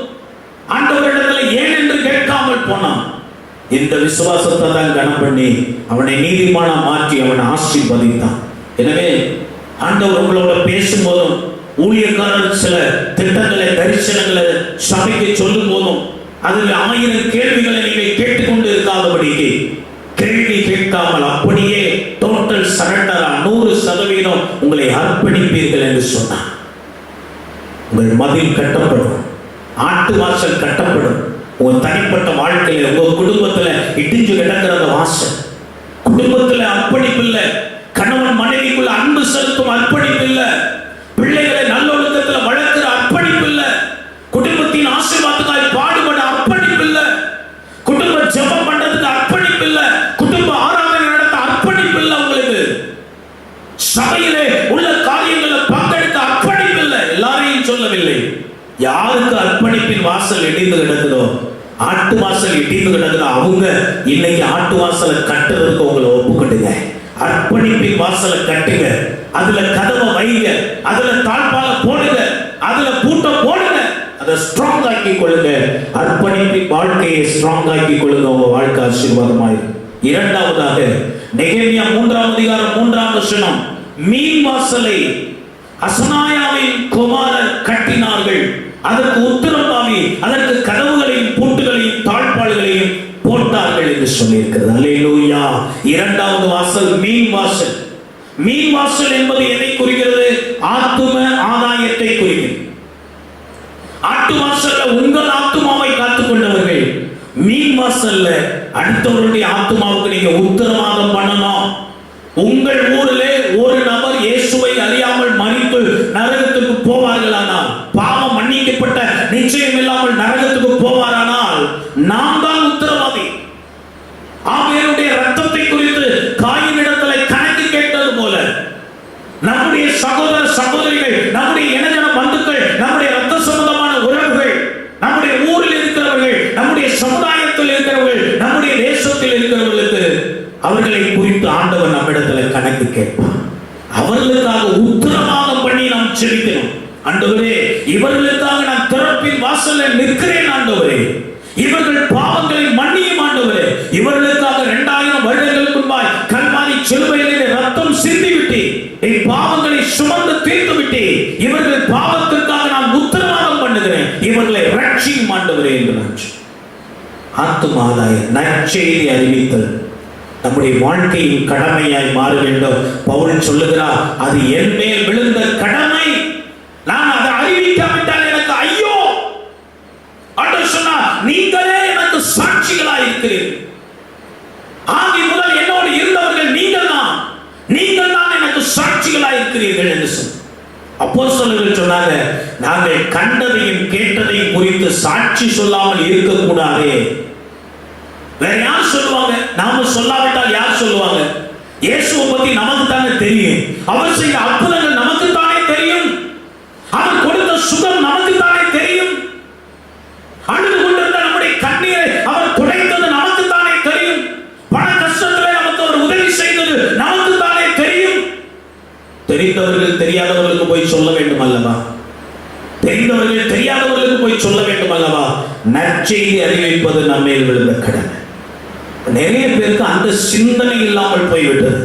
ஆண்டவரிடத்தில் ஏன் என்று கேட்காமல் போனான். இந்த விசுவாசத்தை தான் கனம் பண்ணி அவனை நீதிமானா மாற்றி அவனை ஆசீர்வதித்தான். எனவே ஆண்டவர் உங்களோட பேசும்போதும், ஊழியக்காரர் சில திட்டங்களை தரிசனங்களை சபைக்கு சொல்லும் போதும் அதில் 1000 கேள்விகளை நீங்கள் கேட்டுக்கொண்டு இருக்காதபடிக்கு கேள்வி கேட்காமல் அப்படியே டோட்டல் சரண்டரா 100% உங்களை அர்ப்பணிப்பீர்கள் என்று சொன்னார். உங்கள் மதில் கட்டப்படும், ஆட்டு வாசல் கட்டப்படும். உங்க தனிப்பட்ட வாழ்க்கையில, உங்க குடும்பத்துல இடிஞ்சு கிடக்கிற வாசல், குடும்பத்துல அர்ப்பணிப்பு இல்லை, கணவன் மனைவிக்குள்ள அன்பு செலுத்தும் அர்ப்பணிப்பு இல்லை, பிள்ளைகளை நல்லொழுக்கத்துல வளர்க்கிற அர்ப்பணிப்பு இல்லை, குடும்பத்தின் ஆசீர்வாதத்துக்காக பாடுபட அர்ப்பணிப்பு இல்லை, குடும்ப ஜெபம் பண்றதுக்கு அர்ப்பணிப்பு இல்லை, குடும்ப ஆராதனை நடத்த அர்ப்பணிப்பு இல்லை, உங்களுக்கு சபையிலே உள்ள காரியங்களை பங்கெடுக்க அர்ப்பணிப்பு இல்லை. எல்லாரையும் சொல்லவில்லை. யாருக்கு அர்ப்பணிப்பின் வாசல் இடிந்து கிடக்குதோ, ஆட்டு வாசல் இடிந்து கிடக்குதோ, அவங்க இன்னைக்கு ஆட்டு வாசலை கட்டுறதுக்கு உங்களை ஒப்புக்கொண்டுங்க. அர்ப்பணிப்பின் வாசலை கட்டுங்க, அதுல கதவை வைங்க, அதுல தாழ்பால போடுங்க, அதுல பூட்ட போடுங்க, அதை ஸ்ட்ராங் ஆக்கி கொள்ளுங்க. அர்ப்பணிப்பின் வாழ்க்கையை ஸ்ட்ராங் ஆக்கி கொள்ளுங்க, உங்க வாழ்க்கை ஆசீர்வாதமாயிரும். இரண்டாவதாக நெகேமியா 3ஆம் அதிகாரம் 3ஆம் வசனம், மீன் வாசலை அசனாயாவின் குமாரர் கட்டினார்கள், அதற்கு உத்திரவாமி அதற்கு கதவுகளையும் பூட்டுகளையும் தாழ்பாள்களையும் போட்டார்கள் என்று சொல்லியிருக்கிறது. அல்லேலூயா. இரண்டாவது வாசல் மீன் வாசல். மீன் வாசல் என்பது எதை குறிக்கிறது? ஆத்தும ஆதாயத்தை குறிக்கிறது. ஆட்டு வாசல்ல உங்கள் ஆத்துமாவை காத்துக் கொண்டவர்கள், மீன் வாசல்ல அடுத்தவருடைய ஆத்துமாவுக்கு நீங்க உத்தரவாதம் பண்ணணும். உங்கள் ஊரிலே ஒரு நபர் இயேசுவை அறியாமல் மரித்து நரகத்துக்கு போவார்களானால், பாவம் மன்னிக்கப்பட்ட நிச்சயம் இல்லாமல் நரகத்துக்கு போவாரானால், நாம் தான் உத்தரவாதி. ஆபேலுடைய ரத்தத்தை குறித்து காயினிடத்திலே கணக்கு கேட்டது போல நம்முடைய சகோதர சகோதரிகள், நம்முடைய இனஜன பந்துக்கள், நம்முடைய ரத்த சம்பந்தமான உறவுகள், நம்முடைய ஊரில் இருக்கிறவர்கள், நம்முடைய சமுதாயத்தில் இருக்கிறவர்கள், நம்முடைய தேசத்தில் இருக்கிறவர்களுக்கு அவர்களை குறித்து ஆண்டவர் நம்மிடத்தில் கணக்கு கேட்பார். அவர்களுக்காக உத்தரவாதம் பண்ணி நாம் செபிக்கணும். ஆண்டவரே, இவர்களுக்காக நான் திறப்பின் வாசல்ல நிற்கிறேன் ஆண்டவரே, இவர்கள் பாவங்களை மன்னியும் ஆண்டவரே, இவர்களுக்காக 2000 வருடங்களுக்கு முன்பாய் கல்வாரி சிலுவையிலே ரத்தம் சிந்திவிட்டு என் பாவங்களை சுமந்து தீர்த்து விட்டு இவர்கள் பாவத்திற்காக நான் உத்தரவாதம் பண்ணுகிறேன், இவர்களை ரட்சியும் ஆண்டவரே என்று ஆத்துமாதாய நற்செய்தி அறிவித்தல் நம்முடைய வாழ்க்கையின் கடமையாய் மாற வேண்டும். பவுல் சொல்லுகிறார், அது என் மேல் விழுந்த கடமை, நான் அதை அறிவிக்காவிட்டால் எனக்கு ஐயோ. ஆண்டவர் சொன்னார், நீங்களே எனக்கு சாட்சிகளாய் இருக்கிறீர்கள். ஆதி முதல் என்ன இருக்கிறீர்கள் என்று சொன்னார். அப்போஸ்தலர்கள் சொன்னாங்க, நாங்கள் கண்டதையும் கேட்டதையும் குறித்து சாட்சி சொல்லாமல் இருக்கக்கூடாதே. வேற யார் சொல்லுவாங்க? நாம சொல்லாவிட்டால் யார் சொல்லுவாங்க? இயேசுவை பத்தி நமக்கு தானே தெரியும். அவர் செய்த அற்புதங்கள் நமக்கு தானே தெரியும். அவர் கொடுத்த சுகம் நமக்கு தானே தெரியும். அழுது கொண்டிருந்த நம்முடைய கண்ணீரை அவர் துடைத்தது நமக்கு தானே தெரியும். பண கஷ்டத்திலே நமக்கு அவர் உதவி செய்தது நமக்கு தானே தெரியும். தெரிந்தவர்கள் தெரியாதவர்களுக்கு போய் சொல்ல வேண்டும் அல்லவா? தெரிந்தவர்கள் தெரியாதவர்களுக்கு போய் சொல்ல வேண்டும் அல்லவா? நற்செய்தி அறிவிப்பது நம்மேல் விழுந்த கடமை. நிறைய பேருக்கு அந்த சிந்தனை இல்லாமல் போய்விட்டது.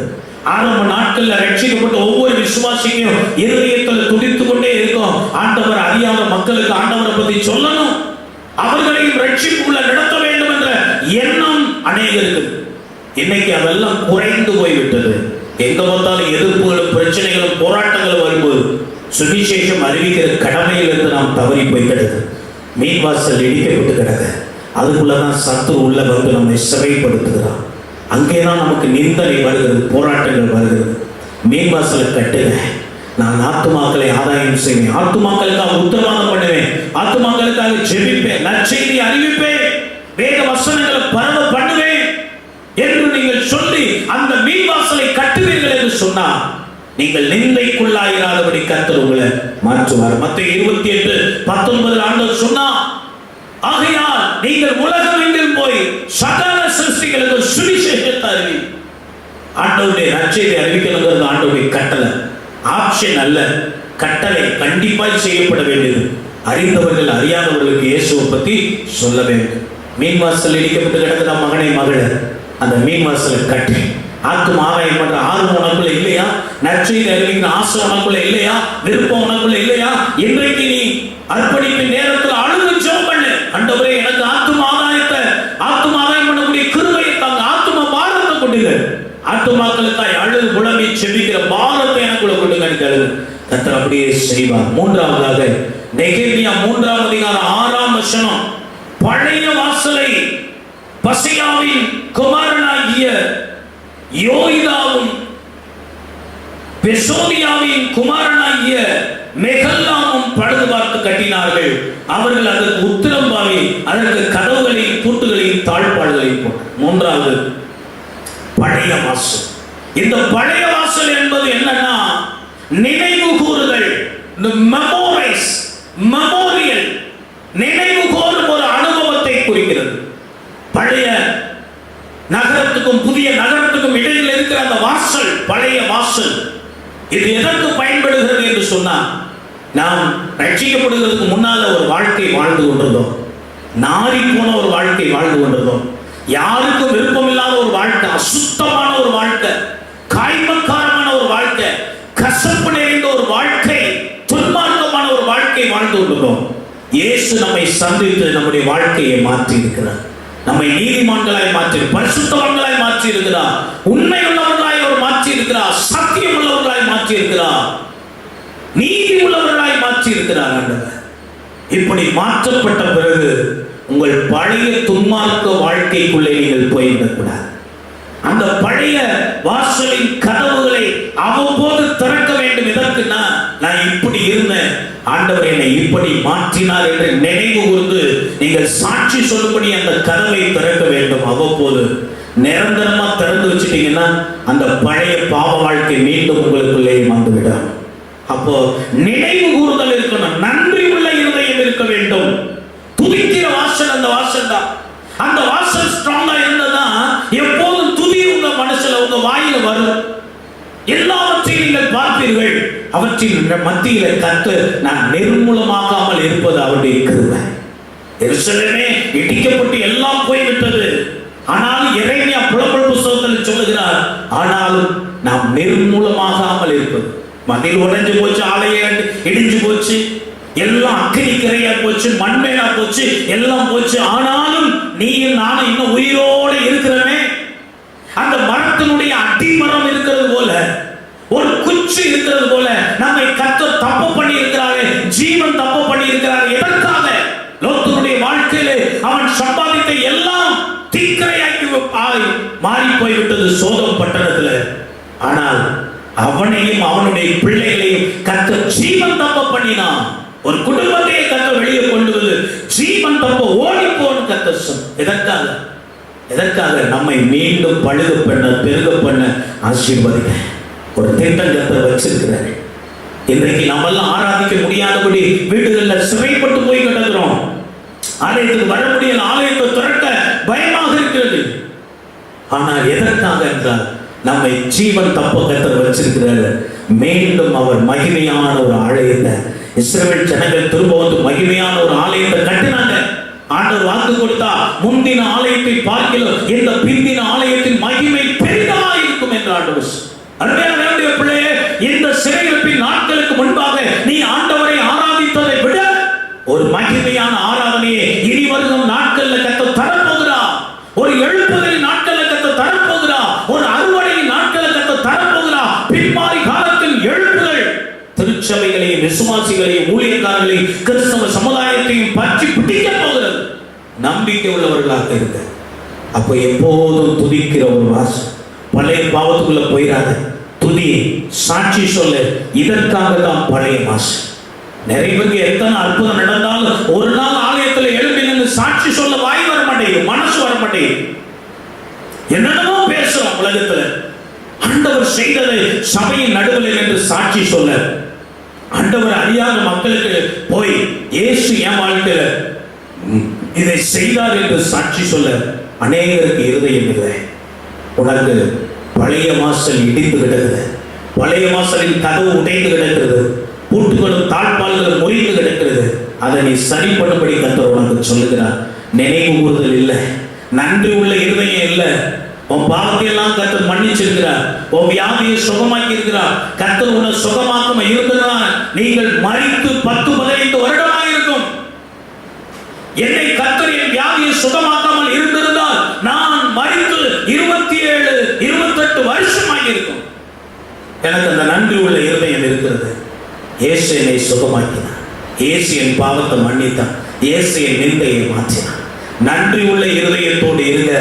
ஆரம்ப நாட்கள்ல ரட்சிக்கப்பட்ட ஒவ்வொரு விசுவாசியும் இருதயத்தில் துடித்துக் கொண்டே இருக்கும், ஆண்டவர் அறியாத மக்களுக்கு ஆண்டவரை பத்தி சொல்லணும், அவர்களையும் ரட்சிப்புக்குள்ள நடத்த வேண்டும் என்ற எண்ணம் அநேகருக்கு. இன்னைக்கு அதெல்லாம் குறைந்து போய்விட்டது. எங்க பார்த்தாலும் எதிர்ப்புகளும் பிரச்சனைகளும் போராட்டங்களும் வரும்போது சுவிசேஷம் அறிவிக்கிற கடமையிலிருந்து நாம் தவறி போய் கிடக்கு. மீன் வாசல் இடிக்கப்பட்டு கிடக்கு. அதுக்குள்ளதான் சத்துரு உள்ள வந்து நம்மை சிறைப்படுத்துகிறான். அங்கேதான் நமக்கு நிந்தனை வருகிறது, போராட்டங்கள் வருகிறது. மீன் வாசலை கட்டுங்க, நான் ஆத்துமாக்களை ஆதாயம் செய்வேன், ஆத்துமாக்களுக்காக உத்தரவாதம் பண்ணுவேன், ஆத்துமாக்களுக்காக ஜெபிப்பேன், நற்செய்தி அறிவிப்பேன், வேத வசனங்களை பரவ பண்ணுவேன் என்று நீங்கள் சொல்லி அந்த மீன் வாசலை கட்டுவீர்கள் என்று சொன்னார், நீங்கள் நிந்தைக்குள்ளாயிராதபடி கர்த்தர் உங்களை மாற்றுவார். மத்தேயு 28:19 ஆண்டவர் சொன்னார், ஆகையால் நீங்கள் உலகம் எங்கில் போய் சகல சிருஷ்டிகளுக்கு சுவிசேஷத்தை அறிவி. ஆண்டவருடைய நற்செய்தி அறிவிக்கணுங்கிறது ஆண்டவருடைய கட்டளை, ஆப்ஷன் அல்ல, கட்டளை. கண்டிப்பாய் செய்யப்பட வேண்டியது. அறிந்தவர்கள் அறியாதவர்களுக்கு இயேசுவை பத்தி சொல்ல வேண்டும். மீன் வாசல் இடிக்கப்பட்டு கிடக்குற மகனை மகளை அந்த மீன் வாசலை கட்டி ஆத்தும் ஆராயம் பண்ற ஆர்வம் உனக்குள்ள இல்லையா? நற்செய்தி அறிவிக்கிற ஆசை உனக்குள்ள இல்லையா? விருப்பம் உனக்குள்ள இல்லையா? இன்றைக்கு நீ அர்ப்பணிப்பின் நேரத்தில் அழுது ஜெபம் பண்ணு, ஆண்டவரே எனக்கு ஆத்தும் ஆதாயம் பண்ணக்கூடிய கிருபையை தாங்க, ஆத்தும பாரத்தை கொடுங்க, ஆத்துமாக்களுக்காய் அழுது புலம்பி செபிக்கிற பாரத்தை எனக்குள்ள கொடுங்க கேளு. கர்த்தர் அப்படியே செய்வார். மூன்றாவதாக நெகேமியா 3ஆம் அதிகாரம் 6ஆம் வசனம், பழைய வாசலை பசியாவின் குமாரனாகிய யோய்தாவும் பெசோதியாவின் குமாரனாகிய மெகல்லாமும் பழுது பார்த்து கட்டினார்கள். அவர்கள் அதற்கு உத்திரம் பாவி அதற்கு கதவுகளையும் பூட்டுகளையும் தாழ்பாடுகளையும் போட்டார். மூன்றாவது பழைய வாசல். இந்த பழைய வாசல் என்பது என்னன்னா நினைவு கூறுதல், மெமோரியல், நினைவு கூறும் ஒரு அனுபவத்தை குறிக்கிறது. பழைய நகரத்துக்கும் புதிய நகரத்துக்கும் இடையில் இருக்கிற அந்த வாசல் பழைய வாசல். இது எதற்கு பயன்படுகிறது என்று சொன்னால், நாம் ரட்சிக்கப்படுவதற்கு முன்னால ஒரு வாழ்க்கை வாழ்ந்து கொண்டிருந்தோம், நாரி போன ஒரு வாழ்க்கை வாழ்ந்து கொண்டிருந்தோம், யாருக்கும் விருப்பம் இல்லாத ஒரு வாழ்க்கை, அசுத்தமான ஒரு வாழ்க்கை, காய்மக்காரமான ஒரு வாழ்க்கை, கசப்பு நிறைந்த ஒரு வாழ்க்கை, துன்மார்க்கமான ஒரு வாழ்க்கை வாழ்ந்து கொண்டிருந்தோம். இயேசு நம்மை சந்தித்து நம்முடைய வாழ்க்கையை மாற்றி இருக்கிறார். நம்மை நீதிமான்களாய் மாற்றி, பரிசுத்தவான்களாய் மாற்றி இருக்கிறார், உண்மை உள்ளவர்களாய் அவர் மாற்றி இருக்கிறார், சத்தியம் உள்ளவர்களாய் மாற்றி இருக்கிறார், நீதி உள்ளவர்களாய் மாற்றி இருக்கிறார். இப்படி மாற்றப்பட்ட பிறகு உங்கள் பழைய துன்மார்க்க வாழ்க்கைக்குள்ளே நீங்கள் போய்விடக்கூடாது. அந்த பழைய வாசலின் கதவுகளை அவ்வப்போது திறக்க வேண்டும். இதற்கு நான் இப்படி இருந்தேன், ஆண்டவர் என்னை இப்படி மாற்றினார் என்று நினைவு கூர்ந்து நீங்கள் சாட்சி சொல்லும்படி அந்த கதவை திறக்க வேண்டும். அவ்வப்போது நிரந்தரமா திறந்து வச்சுட்டீங்கன்னா அந்த பழைய பாவ வாழ்க்கை மீண்டும் உங்களுக்குள்ளே வந்துவிடும். அப்போ நினைவு கூறுதல் இருக்கணும், நன்றி உள்ள இருதயம் இருக்க வேண்டும். துதிக்கிற வாசல் அந்த வாசல் தான். அந்த வாசல் ஸ்ட்ராங்கா இருந்ததா எப்போதும் துதி உங்க மனசுல உங்க வாயில வரும். எல்லாவற்றையும் நீங்கள் பார்ப்பீர்கள். அவற்றின் மத்தியில கர்த்தர் நான் நிர்மூலமாகாமல் இருப்பது அவருடைய கிருபை. எருசலேமே இடிக்கப்பட்டு எல்லாம் போய்விட்டது. ஆனாலும் எரேமியா புலம்பல் புத்தகத்தில் சொல்லுகிறார், ஆனாலும் நாம் நிர்மூலமாகாமல் இருப்பது. மதில் உடைஞ்சு போச்சு, ஆலயம் இடிஞ்சு போச்சு, எல்லாம் அக்கினி கரையா போச்சு, மண்மேலா போச்சு, எல்லாம் போச்சு. ஆனாலும் நீயும் நானும் இன்னும் உயிரோடு இருக்கிறமே. அந்த மரத்தினுடைய அடிமரம் இருக்கிறது போல, ஒரு குச்சி இருக்கிறது போல நம்மை கர்த்தர் தப்பு பண்ணி இருக்கிறாரே, ஜீவன் தப்பு பண்ணி இருக்கிறார். எதற்காக? லோத்துடைய வாழ்க்கையிலே அவன் சம்பாதித்த எல்லாம் தீக்கரையாக்கி மாறி போய்விட்டது சோதம் பட்டணத்தில். ஆனால் அவனையும் அவனுடைய பிள்ளைகளையும் கர்த்தர் ஜீவன் தப்ப பண்ணினான். ஒரு குடும்பத்தையே கர்த்தர் வெளியே கொண்டு வந்து ஜீவன் தப்ப ஓடி போன்னு கர்த்தர் சொன்னார். எதற்காக? நம்மை மீண்டும் பழுது பண்ண, பெருக பண்ண, ஆசீர்வதிக்க ஒரு திட்டம் கர்த்தர் வச்சிருக்கிறார். இன்றைக்கு நம்மெல்லாம் ஆராதிக்க முடியாதபடி வீடுகளில் சிறைப்பட்டு போய் கிடக்கிறோம். ஆலயத்துக்கு வர முடியல, ஆலயத்தை திறக்க பயமாக இருக்கிறது. ஆனால் எதற்காக என்றால் நம்மை ஜீவன் தப்ப கர்த்தர் வச்சிருக்கிறார். மீண்டும் அவர் மகிமையான ஒரு ஆலயத்தை, இஸ்ரவேல் ஜனங்கள் திரும்ப வந்து மகிமையான ஒரு ஆலயத்தை கட்டினாங்க. ஆண்டவர் வாக்கு கொடுத்தா முந்தின ஆலயத்தை பார்க்கலாம் இந்த பிந்தின ஆலயத்தின் மகிமை பெரிதாக இருக்கும் என்று ஆண்டவர். அருமையான பிள்ளையே, இந்த சிறையிருப்பின் நாட்களுக்கு முன்பாக நீ ஆண்டவரை ஆராதித்ததை விட ஒரு மகிமையான ஆராதனையை இனி வருகிற நாட்களில் கர்த்தர் தரப்போகிறார். ஒரு எழுப்புதலின் நாட்களில் கர்த்தர் தரப்போகிறார். ஒரு அறுவடையின் நாட்களில் கர்த்தர் தரப்போகிறார். பின்மாறி காலத்தில் எழுப்புதல் திருச்சபைகளையும் விசுவாசிகளையும் ஊழியக்காரர்களையும் கிறிஸ்தவ சமுதாயத்தையும் பற்றி பிடிக்க போகிறது. நம்பிக்கை உள்ளவர்களாக இருக்க. அப்போ எப்போதும் துதிக்கிற ஒரு வாசம், பழைய பாவத்துக்குள்ள போயிடாத. துதி, சாட்சி சொல்ல, இதற்காக தான் பழைய மாசம். நிறைய பேருக்கு எத்தனை அற்புதம் நடந்தாலும் ஒரு நாள் ஆலயத்தில் எழுப்பி நின்று சாட்சி சொல்ல வாய் வர மாட்டேங்குது, மனசு வர மாட்டேங்குது. என்னென்னமோ பேசுறோம் உலகத்துல. ஆண்டவர் செய்ததை சபையின் நடுவில் என்று சாட்சி சொல்ல, ஆண்டவர் அறியாத மக்களுக்கு போய் இயேசு என் வாழ்க்கையில இதை செய்தார் என்று சாட்சி சொல்ல அநேகருக்கு இருதயம் இல்லை. உனக்கு பழைய வாசல் இடிந்து கிடக்குது, பழைய வாசலின் கதவு உடைந்து கிடக்கிறது, பூட்டுகளும் தாழ்பால்களும் முறிந்து கிடக்கிறது. அதை நீ சரி பண்ணும்படி கர்த்தர் உனக்கு சொல்லுகிறார். நினைவு கூறுதல் இல்லை, நன்றி உள்ள இருதயம் இல்லை. உன் பாவத்தை எல்லாம் கர்த்தர் மன்னிச்சிருக்கிறார். உன் வியாதியை சுகமாக்கி இருக்கிறார். கர்த்தர் உன்னை சுகமாக்கும் இருக்கிறார். நீங்கள் மரித்து 10-15 வருடமாக இருக்கும். என்னை கர்த்தர் என் வியாதியை சுகமாக்காமல் இருந்திருந்தால் நான் மரித்து 27-28 வருஷமாக இருக்கும். எனக்கு அந்த நன்றி உள்ள இருதயம் இருக்கிறது. இயேசு என்னை சுகமாக்கினார். இயேசு என் பாவத்தை மன்னித்தார். இயேசு என் நிந்தையை மாற்றினார். நன்றி உள்ள இருதயத்தோடு இருங்க.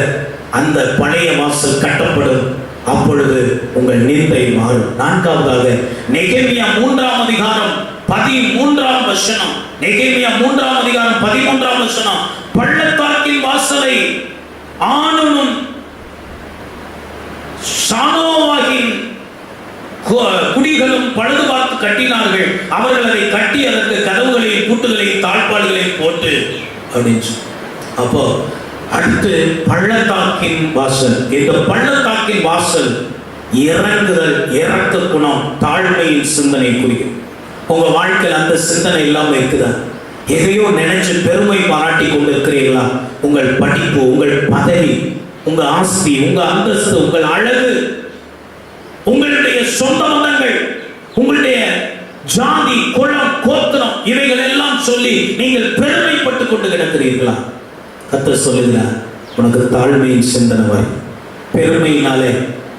அந்த பழைய வாசல் கட்டப்படும். அப்பொழுது உங்கள் நிந்தை மாறும். நான்காவதாக நெகேமியா 3ஆம் அதிகாரம் 13ஆம் வசனம். நெகேமியா 3ஆம் அதிகாரம் 13ஆம் வசனம். பள்ளத்தாக்கின் வாசலை ஆனூனும் சானோவாகின் குடிகளும் பழுது பார்த்து கட்டினார்கள். அவர்கள் அதை கட்டி அதற்கு கதவுகளையும் பூட்டுகளையும் தாழ்பாடுகளையும் போட்டு அப்படின்னு. அப்போ அடுத்து பள்ளத்தாக்கின் வாசல். இந்த பள்ளத்தாக்கின் வாசல் இறங்குதல், இறக்க குணம், தாழ்மையின் சிந்தனை குறிக்கும். உங்க வாழ்க்கையில் அந்த சிந்தனை இல்லாம இருக்குதா? எதையோ நினைச்சு பெருமை பாராட்டி கொண்டிருக்கிறீர்களா? உங்கள் படிப்பு, உங்கள் பதவி, உங்க ஆஸ்தி, உங்க அந்தஸ்து, உங்கள் அழகு, உங்களுடைய சொந்த மதங்கள், உங்களுடைய ஜாதி, குலம், கோத்திரம், இவைகள் எல்லாம் சொல்லி நீங்கள் பெருமைப்பட்டு கொண்டு கிடக்கிறீர்களா? கர்த்தர் சொல்லுகிறார், உனக்கு தாழ்மையின் சிந்தனை வரும். பெருமையினாலே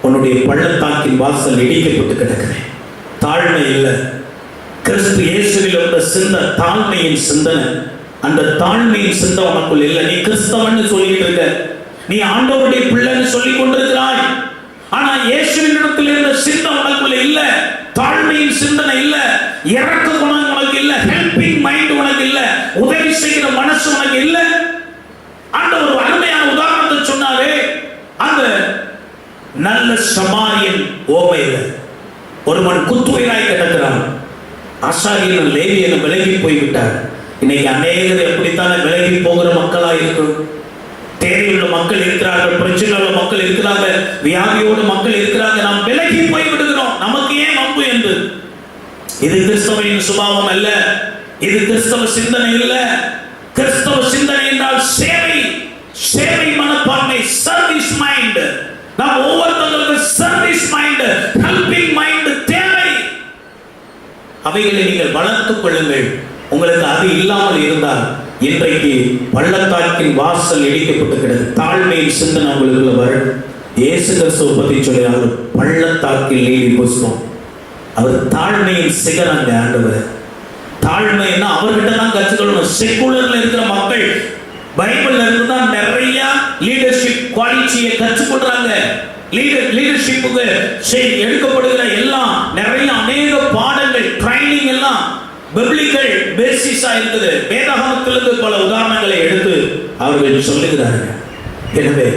உன்னுடைய பள்ளத்தாக்கின் வாசல் இடிக்கப்பட்டு கிடக்கிறேன். தாழ்மை இல்லை. கிறிஸ்து இயேசுவில் உள்ள சிந்தனை தாழ்மையின் சிந்தனை. அந்த தாழ்மையின் சிந்தனை உனக்குள் இல்லை. நீ கிறிஸ்தவன்னு சொல்லிட்டு இருக்க, நீ ஆண்டவருடைய பிள்ளைன்னு சொல்லி கொண்டிருக்கிறாய். ஆனா இயேசுவின் இடத்தில் இருந்த சிந்தனை உனக்குள்ள இல்ல. தாழ்மையின் சிந்தனை இல்ல, இறக்க குணம் உனக்கு இல்ல, ஹெல்பிங் மைண்ட் உனக்கு இல்ல, உதவி செய்கிற மனசு உனக்கு இல்ல. ஆண்டவர் ஒரு அருமையான உதாரணத்தை சொன்னாரே, அந்த நல்ல சமாரியன் ஓமையில ஒருவன் குத்துயிராய் கிடக்கிறான். ஆசாரியனும் லேவியனும் விலகி போய்விட்டார். இன்னைக்கு அநேகர் எப்படித்தானே விலகி போகிற மக்களா இருக்கும். தேவையுள்ள மக்கள் இருக்கிறார்கள், பிரச்சனை உள்ள மக்கள் இருக்கிறாங்க, வியாதியோடு மக்கள் இருக்கிறாங்க. நாம் விலகி போய் விடுகிறோம். நமக்கு ஏன் வம்பு என்று. இது கிறிஸ்தவனின் சுபாவம் அல்ல. இது கிறிஸ்தவ சிந்தனை இல்ல. கிறிஸ்தவ சிந்தனை என்றால் சேவை, சேவை மனப்பான்மை, சர்வீஸ் மைண்ட். நாம் ஒவ்வொருத்தங்களுக்கு சர்வீஸ் மைண்ட், ஹெல்பிங் மைண்ட் தேவை. அவைகளை நீங்கள் வளர்த்துக் கொள்ளுங்கள். உங்களுக்கு அது இல்லாமல் இருந்தால் இன்றைக்கு பள்ளத்தாக்கின் வாசல் இடிக்கப்பட்டு கிடக்கு. தாழ்மையின் சிந்தனை உங்களுக்குள்ள வரும். இயேசு கிறிஸ்துவை பற்றி சொல்கிறார், பள்ளத்தாக்கில் நீடி புஷ்பம். அவர் தாழ்மையின் சிகரங்க ஆண்டவர். தாழ்மைன்னா அவர்கிட்ட தான் கற்றுக்கொள்ளணும். செக்குலர்ல இருக்கிற மக்கள் பைபிள்ல இருந்து தான் நிறைய லீடர்ஷிப் குவாலிட்டியை கற்றுக்கொள்றாங்க. லீடர்ஷிப்புக்கு எடுக்கப்படுகிற எல்லாம் நிறைய அநேக பாடங்கள் ட்ரைனிங் எல்லாம் பிப்ளிக்கல் பேசிஸா இருக்குது. வேதாகமத்திலிருந்து பல உதாரணங்களை எடுத்து அவர்கள் சொல்லுகிறார்கள். எனவே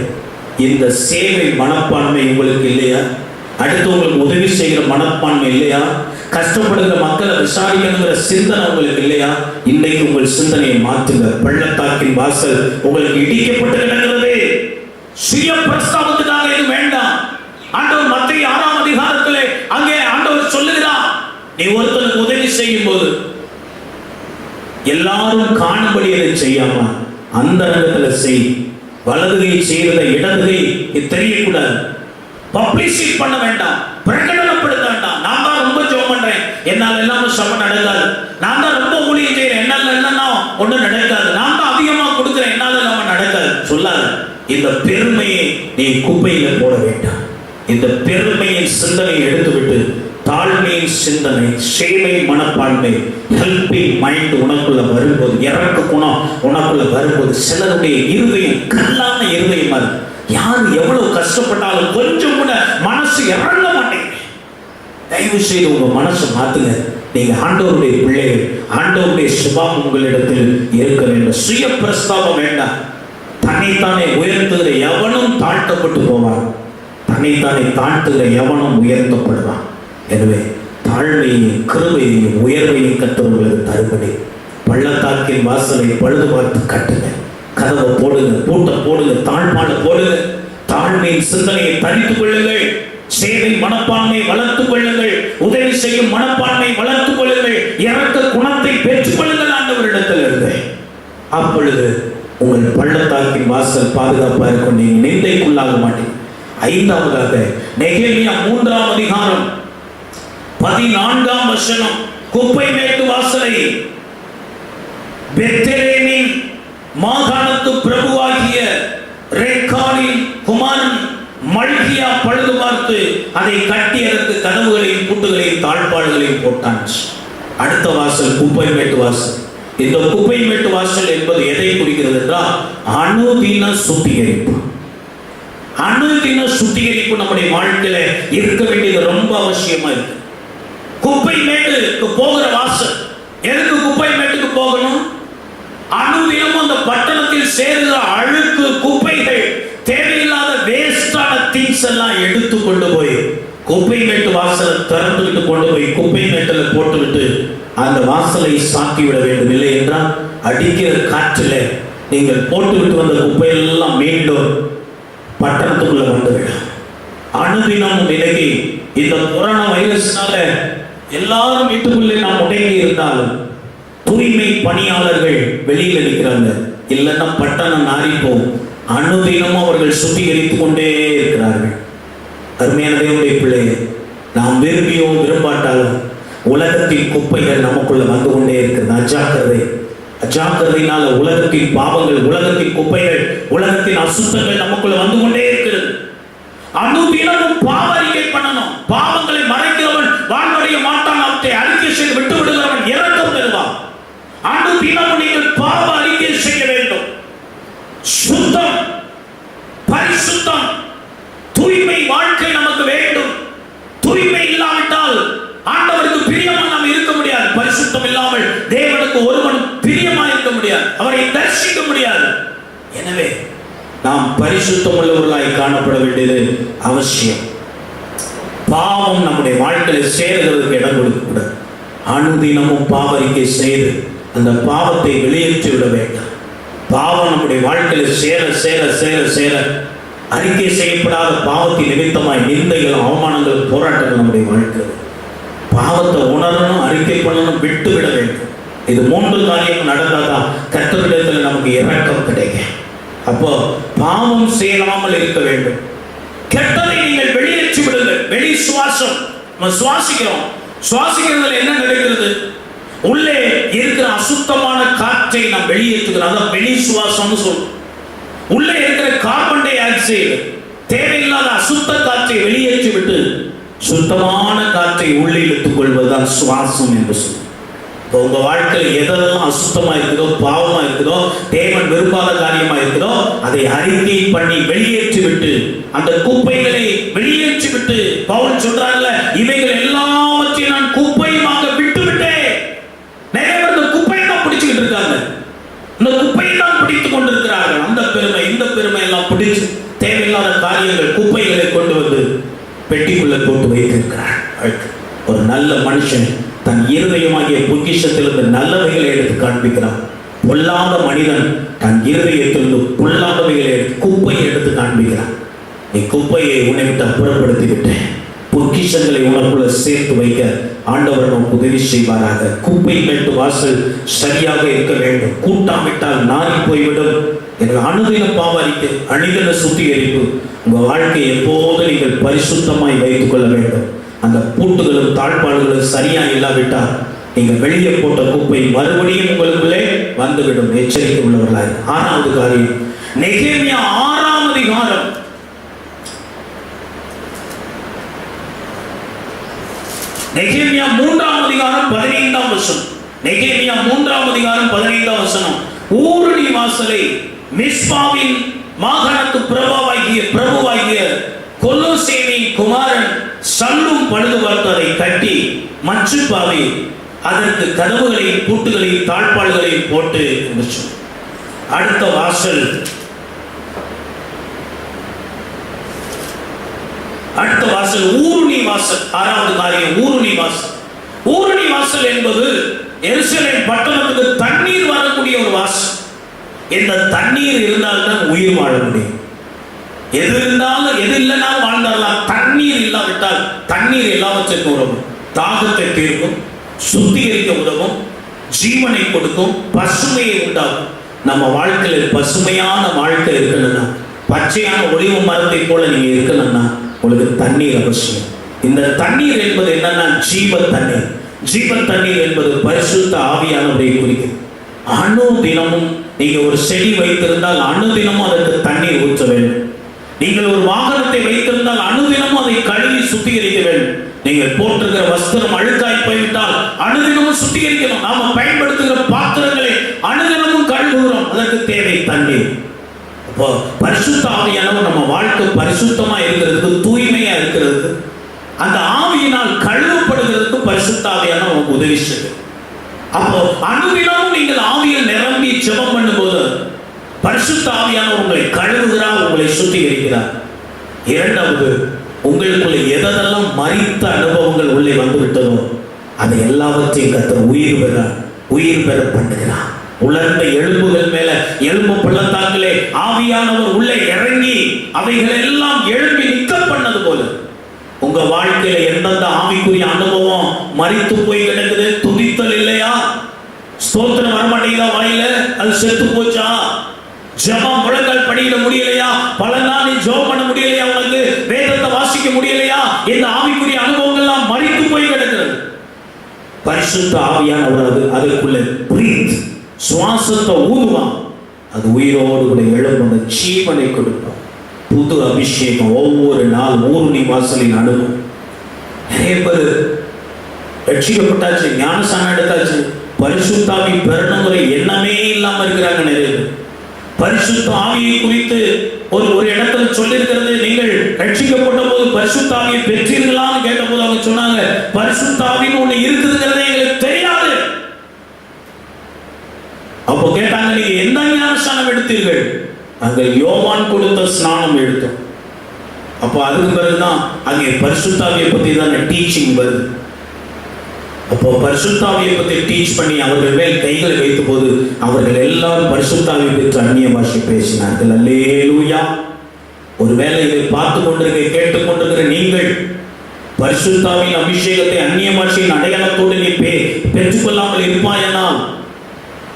இந்த சேவை மனப்பான்மை உங்களுக்கு இல்லையா? அடுத்தவங்களுக்கு உதவி செய்கிற மனப்பான்மை இல்லையா? கஷ்டப்படுகிற மக்களை விசாரிக்கணுங்கிற சிந்தனை உங்களுக்கு இல்லையா? இன்னைக்கு உங்கள் சிந்தனையை மாற்றுங்க. பள்ளத்தாக்கின் வாசல் உங்களுக்கு இடிக்கப்பட்டு கிடக்கிறது. சுய பிரஸ்தாபத்துக்காக இது வேண்டாம். ஆண்டவர் மத்திய 6ஆம் அதிகாரத்திலே அங்கே ஆண்டவர் சொல்லுகிறார், நீ ஒருத்தருக்கு உதவி செய்யும் போது எல்லாரும் காணும்படி அதை செய்யாம அந்த இடத்துல செய். வலதுகை செய்யறதை இடதுகை தெரியக்கூடாது. பப்ளிசிட் பண்ண வேண்டாம், பிரகடனப்படுத்த வேண்டாம். நான் தான் ரொம்ப ஜெபம் பண்றேன், என்னால் எல்லாமே சம நடக்காது. நான் தான் ரொம்ப ஊழியம் செய்யறேன், என்னால் என்னன்னா ஒன்றும் நடக்காது. நான் தான் அதிகமா கொடுக்குறேன், என்னால் எல்லாமே நடக்காது சொல்லாது. இந்த பெருமையை நீ குப்பையில போட வேண்டாம். இந்த பெருமையின் சிந்தனையை எடுத்துவிட்டு தாழ்மையின் சிந்தனை, சேவை மனப்பான்மை, ஹெல்பிங் மைண்ட் உனக்குள்ள வரும்போது, இறக்க குணம் உனக்குள்ள வரும்போது, சிலருடைய இருதயம் கல்லான இருதயமா இருக்கு. யாரு எவ்வளவு கஷ்டப்பட்டாலும் கொஞ்சம் கூட மனசு இறங்க மாட்டேங்குது. தயவு செய்து உங்க மனசை மாத்துங்க. நீங்க ஆண்டவருடைய பிள்ளைகள், ஆண்டவருடைய சுபாவம் உங்களிடத்தில் இருக்க வேண்டும். சுய பிரஸ்தாபம் வேண்டாம். தன்னைத்தானே உயர்த்துகிற எவனும் தாழ்த்தப்பட்டு போவான், தன்னைத்தானே தாழ்த்துகிற எவனும் உயர்த்தப்படுவான். எனவே தாழ்மையையும் கிருபையையும் உயர்வையும் கற்றவர்களுக்கு தருபடி பள்ளத்தாக்கின் வாசலை பழுது பார்த்து கட்டுங்க. கதவை போடுங்க, பூட்டை போடுங்க, தாழ்பாடு போடுங்க. தாழ்மையின் சிந்தனையை தரித்துக் கொள்ளுங்கள். சேவை மனப்பான்மை வளர்த்துக் கொள்ளுங்கள். உதவி செய்யும் மனப்பான்மை வளர்த்துக் கொள்ளுங்கள். இறக்க குணத்தை பெற்றுக் கொள்ளுங்கள் ஆண்டவரிடத்தில் இருந்து. அப்பொழுது உங்கள் பள்ளத்தாக்கின் வாசல் பாதுகாப்பா இருக்கும். நீங்க நிந்தைக்குள்ளாக மாட்டீங்க. 5ஆவதாக நெகேமியா 3ஆம் அதிகாரம் 14ஆம் வசனம். குப்பை மேட்டு வாசலை பெத்லெகேமின் மாகாணத்து பிரபுவாகிய ரேக்கானின் குமாரன் மல்கியா பழுது பார்த்து அதை கட்டி அதற்கு கதவுகளையும் பூட்டுகளையும் தாழ்பாடுகளையும் போட்டான். அடுத்த வாசல் குப்பை மேட்டு வாசல். இந்த குப்பை மேட்டு வாசல் என்பது எதை குறிக்கிறது என்றால் அனுதின சுத்திகரிப்பு. அனுதின சுத்திகரிப்பு நம்முடைய வாழ்க்கையில இருக்க வேண்டியது ரொம்ப அவசியமா இருக்கு. குப்பை மேட்டுக்கு போகிற வாசல். எதுக்கு குப்பை மேட்டுக்கு போகணும்? அனுதினமும் அந்த பட்டணத்தில் சேருகிற அழுக்கு குப்பைகள், தேவையில்லாத வேஸ்டான திங்ஸ் எல்லாம் எடுத்து கொண்டு போய் குப்பை மேட்டு வாசலை திறந்துவிட்டு கொண்டு போய் குப்பை மேட்டில் போட்டுவிட்டு அந்த வாசலை சாத்தி விட வேண்டும். இல்லை என்றால் அடிக்கிற காற்றில் நீங்கள் போட்டுவிட்டு வந்த குப்பையெல்லாம் மீண்டும் பட்டணத்துக்குள்ள வந்துவிடும். அனுதினமும் இன்னைக்கு இந்த கொரோனா வைரஸ்னால எல்லாரும் வீட்டுக்குள்ளே நாம் முடங்கி இருந்தாலும் தூய்மை பணியாளர்கள் வெளியில் இருக்கிறாங்க. இல்லைன்னா பட்டணம் நாரிப்போம். அனுதினமும் அவர்கள் சுத்திகரித்துக் கொண்டே இருக்கிறார்கள். அருமையான தேவனுடைய பிள்ளையை, நாம் விரும்பியோ விரும்பாட்டாலும் உலகத்தின் குப்பைகள் நமக்குள்ள வந்து கொண்டே இருக்கிறது. அஜாக்கிரதை. அஜாக்கிரதையினால உலகத்தின் பாவங்கள், உலகத்தின் குப்பைகள், உலகத்தின் அசுத்தங்கள் நமக்குள்ள வந்து கொண்டே இருக்கிறது. அனுதினமும் பாவ அறிக்கை பண்ணணும். பாவங்களை மறைக்கிறவன் வாழ்வடைய மாட்டான். அவற்றை அறிக்கை செய்து விட்டு விடுகிறவன் இரக்கம் பெறுவான். அனுதினமும் நீங்கள் பாவ அறிக்கை செய்ய வேண்டும். சுத்தம், பரிசுத்தம், தூய்மை வாழ்க்கை நமக்கு வேண்டும். தூய்மை இல்லாவிட்டால் ஆண்டவருக்கு பிரியமா நாம் இருக்க முடியாது. பரிசுத்தம் இல்லாமல் தேவனுக்கு ஒருவன் பிரியமா இருக்க முடியாது, அவரை தரிசிக்க முடியாது. எனவே நாம் பரிசுத்தம் உள்ளவர்களாய் காணப்பட வேண்டியது அவசியம். பாவம் நம்முடைய வாழ்க்கையில் சேருகிறதுக்கு இடம் கொடுக்கக்கூடாது. அனுதினமும் பாவரிக்கை செய்து அந்த பாவத்தை வெளியேற்றி விட வேண்டாம். பாவம் நம்முடைய வாழ்க்கையில் சேர சேர சேர சேர அறிக்கை செய்யப்படாத பாவத்தின் நிமித்தமாய் நிந்தைகள், அவமானங்கள், போராட்டங்கள் நம்முடைய வாழ்க்கையில். பாவத்தை உணரணும், அறிக்கை பண்ணணும், விட்டு விட வேண்டும். இது 3 காரியம் நடந்தாதான் கர்த்தரிடத்தில் நமக்கு இரக்கம் கிடைக்கும். அப்போ பாவம் செய்யாமல் இருக்க வேண்டும். கெட்டதை நீங்கள் வெளியேற்றி விடுங்கள். வெளி சுவாசம் நம்ம சுவாசிக்கிறோம். சுவாசிக்கிறதுல என்ன நடக்கிறது? உள்ளே இருக்கிற அசுத்தமான காற்றை நாம் வெளியேற்றுகிறோம். அதான் வெளி சுவாசம்னு சொல்றோம். உள்ளே இருக்கிற கார்பன் டை ஆக்சைடு, தேவையில்லாத அசுத்த காற்றை வெளியேற்றி விட்டு சுத்தமான காற்றை உள்ளே இழுத்துக் கொள்வதுதான் சுவாசம் என்று சொல்றோம். உங்க வாழ்க்கையில் எதெல்லாம் அசுத்தமா இருக்குதோ, பாவமா இருக்குதோ, தேவன் விரும்பாத காரியமா இருக்குதோ, அதை அறிக்கை பண்ணி வெளியேற்றி விட்டு, அந்த குப்பைகளை வெளியேற்றி விட்டு, பவுல் சொல்றாங்கல்ல, இவைகள் எல்லாவற்றையும் நான் குப்பையுமாக விட்டு விட்டேன். நிறைய பேர் இந்த குப்பையை தான் பிடிச்சுக்கிட்டு இருக்காங்க, இந்த குப்பையை தான் பிடித்துக் கொண்டிருக்கிறார்கள். அந்த பெருமை இந்த பெருமை எல்லாம் பிடிச்சு தேவையில்லாத காரியங்கள், குப்பைகளை கொண்டு வந்து பெட்டிக்குள்ள போட்டு வைத்திருக்கிறார். ஒரு நல்ல மனுஷன் தன் இருதயமாகிய பொக்கிஷத்திலிருந்து நல்லவைகளை எடுத்து காண்பிக்கிறான். பொல்லாத மனிதன் தன் இருதயத்திலிருந்து பொல்லாதவைகளை எடுத்து, குப்பையை எடுத்து காண்பிக்கிறான். நீ குப்பையை உன்னை விட்டு அப்புறப்படுத்தி விட்டேன், பொக்கிஷங்களை உனக்குள்ள சேர்த்து வைக்க ஆண்டவர் நமக்கு உதவி செய்வாராக. குப்பை மேட்டு வாசல் சரியாக இருக்க வேண்டும், கூட்டாமிட்டால் நாரி போய்விடும். எனவே அனுதின பாவரிப்பு, அணிதின சுத்திகரிப்பு, உங்க வாழ்க்கையை எப்போது நீங்கள் பரிசுத்தமாய் வைத்துக் கொள்ள வேண்டும். அந்த பூட்டுகளும் தாழ்பாடுகளும் சரியா இல்லாவிட்டால் நீங்கள் வெளியே போட்ட குப்பை மறுபடியும் உங்களுக்குள்ளே வந்துவிடும். எச்சரிக்கை உள்ளவர்களாக. 6வது காரியம், நெகேமியா 6ஆம் அதிகாரம், நெகேமியா 3ஆம் அதிகாரம் 15ஆம் வசனம். நெகேமியா 3ஆம் அதிகாரம் 15ஆம் வசனம். ஊருணி வாசலை மிஸ்பாவின் மாகாணத்து பிரபுவாகிய கொல்லோசேனின் குமாரன் சல்லும் பழுது பார்த்து அதை கட்டி மச்சுப்பாவை அதற்கு கதவுகளையும் பூட்டுகளையும் தாழ்பாள்களையும் போட்டு முடிச்சோம். அடுத்த வாசல், அடுத்த வாசல் ஊருணி வாசல். 6வது காரியம் ஊருணி வாசல். ஊருணி வாசல் என்பது எருசலேம் பட்டணத்துக்கு தண்ணீர் வரக்கூடிய ஒரு வாசல். இந்த தண்ணீர் இருந்தால்தான் உயிர் வாழ முடியும். எது இருந்தாலும் எது இல்லைனாலும் வாழ்ந்தாலாம். தண்ணீர் இல்லாவிட்டால், தண்ணீர் எல்லாவற்றுக்கும் உதவும். தாகத்தை தீர்க்கும், சுத்திகரிக்க உதவும், ஜீவனை கொடுக்கும், பசுமையை உண்டாகும். நம்ம வாழ்க்கையில் பசுமையான வாழ்க்கை இருக்கணும்னா, பச்சையான ஒளிவு மரத்தை போல நீங்க இருக்கணும்னா உங்களுக்கு தண்ணீர் அவசியம். இந்த தண்ணீர் என்பது என்னன்னா ஜீவ தண்ணீர். ஜீவ தண்ணீர் என்பது பரிசுத்த ஆவியானவரை குறிக்கும். அணு தினமும் நீங்க ஒரு செடி வைத்திருந்தால் அணுதினமும் அதற்கு தண்ணீர் ஊற்ற வேண்டும். நீங்கள் ஒரு வாகனத்தை வைத்திருந்தால் அணுதினமும் அதை கழுவி சுத்திகரிக்க வேண்டும். நீங்கள் போட்டிருக்கிற வஸ்திரம் அழுக்காய் போய்விட்டால் அணுதினமும் சுத்திகரிக்கணும். நாம பயன்படுத்துகிற பாத்திரங்களை அணுதினமும் கழுவுகிறோம், அதற்கு தேவை தண்ணீர். அப்போ பரிசுத்த ஆவியானவர் நம்ம வாழ்க்கை பரிசுத்தமா இருக்கிறதுக்கு, தூய்மையா இருக்கிறதுக்கு, அந்த ஆவியினால் கழுவப்படுகிறதுக்கு பரிசுத்த ஆவியானவர் நமக்கு உதவி செய்யும். அப்போ அணுதினமும் நீங்கள் ஆவியில் நிரம்பி ஜெபம் பண்ணும்போது பரிசுத்த ஆவியானவர் உங்களை கழுவுகிறார், உங்களை சுத்திகரிக்கிறார். 2வது, உங்களுக்குள்ள எதெல்லாம் மரித்த அனுபவங்கள் உள்ளே வந்து விட்டதோ அதை எல்லாவற்றையும் கர்த்தர் உயிர் பெற பண்ணுகிறார். உலர்ந்த எலும்புகள் மேல எலும்பு பள்ளத்தாக்கிலே ஆவியானவர் உள்ளே இறங்கி அவைகள் எல்லாம் எழுப்பி நிற்க பண்ணது போல உங்க வாழ்க்கையில எந்தெந்த ஆவிக்குரிய அனுபவம் மரித்து போய் கிடக்குது? துதித்தல் இல்லையா? ஸ்தோத்திரம் வரமாட்டேங்குதா வாயில? அது செத்து போச்சா? ஜெபம் முழங்கால் படியிட முடியலையா? பல நாள் நீ ஜெபம் பண்ண முடியலையா? உனக்கு வேதத்தை வாசிக்க முடியலையா? இந்த ஆவிக்குரிய அனுபவங்கள் எல்லாம் மரித்து போய் கிடக்கிறது. பரிசுத்த ஆவியானவர் அதுக்குள்ள பிரீத், சுவாசத்தை ஊதுவான், அது உயிரோடு கூட எழும்ப ஜீவனை கொடுப்பான். புது அபிஷேகம் ஒவ்வொரு நாள் ஊருணி வாசலின் அனுபவம். நிறைய பேர் ரட்சிக்கப்பட்டாச்சு, ஞானசானம் எடுத்தாச்சு, பரிசுத்த ஆவி பெறணுங்கிற எண்ணமே இல்லாம இருக்கிறாங்க நிறைய பேர். பரிசுத்த ஆவியை குறித்து ஒரு இடத்துல சொல்லியிருக்கிறது, நீங்கள் ரட்சிக்கப்பட்ட போது பரிசுத்த ஆவியை பெற்றீர்களான்னு கேட்ட போது அவங்க சொன்னாங்க, பரிசுத்த ஆவின்னு ஒண்ணு இருக்குதுங்கிறதே எங்களுக்கு தெரியாது. அப்போ கேட்டாங்க, நீங்க எந்த ஞானஸ்நானம் எடுத்தீர்கள்? நாங்கள் யோவான் கொடுத்த ஸ்நானம் எடுத்தோம். அப்போ அதுக்கு பிறகுதான் அங்கே பரிசுத்த ஆவியை பத்தி தான் டீச்சிங் வருது. அப்போ பரிசுத்த ஆவியை பத்தி டீச் பண்ணி அவர்கள் மேல் கைகளை வைத்த போது அவர்கள் எல்லாரும் பரிசுத்த ஆவியை பெற்று அந்நிய பாஷை பேசினார்கள். அல்லேலூயா. ஒருவேளை இதை பார்த்து கொண்டிருக்க, கேட்டுக்கொண்டிருக்கிற நீங்கள் பரிசுத்த ஆவியின் அபிஷேகத்தை அந்நிய பாஷையின் அடையாளத்தோடு நீ பெற்றுக்கொள்ளாமல் இருப்பாயனால்,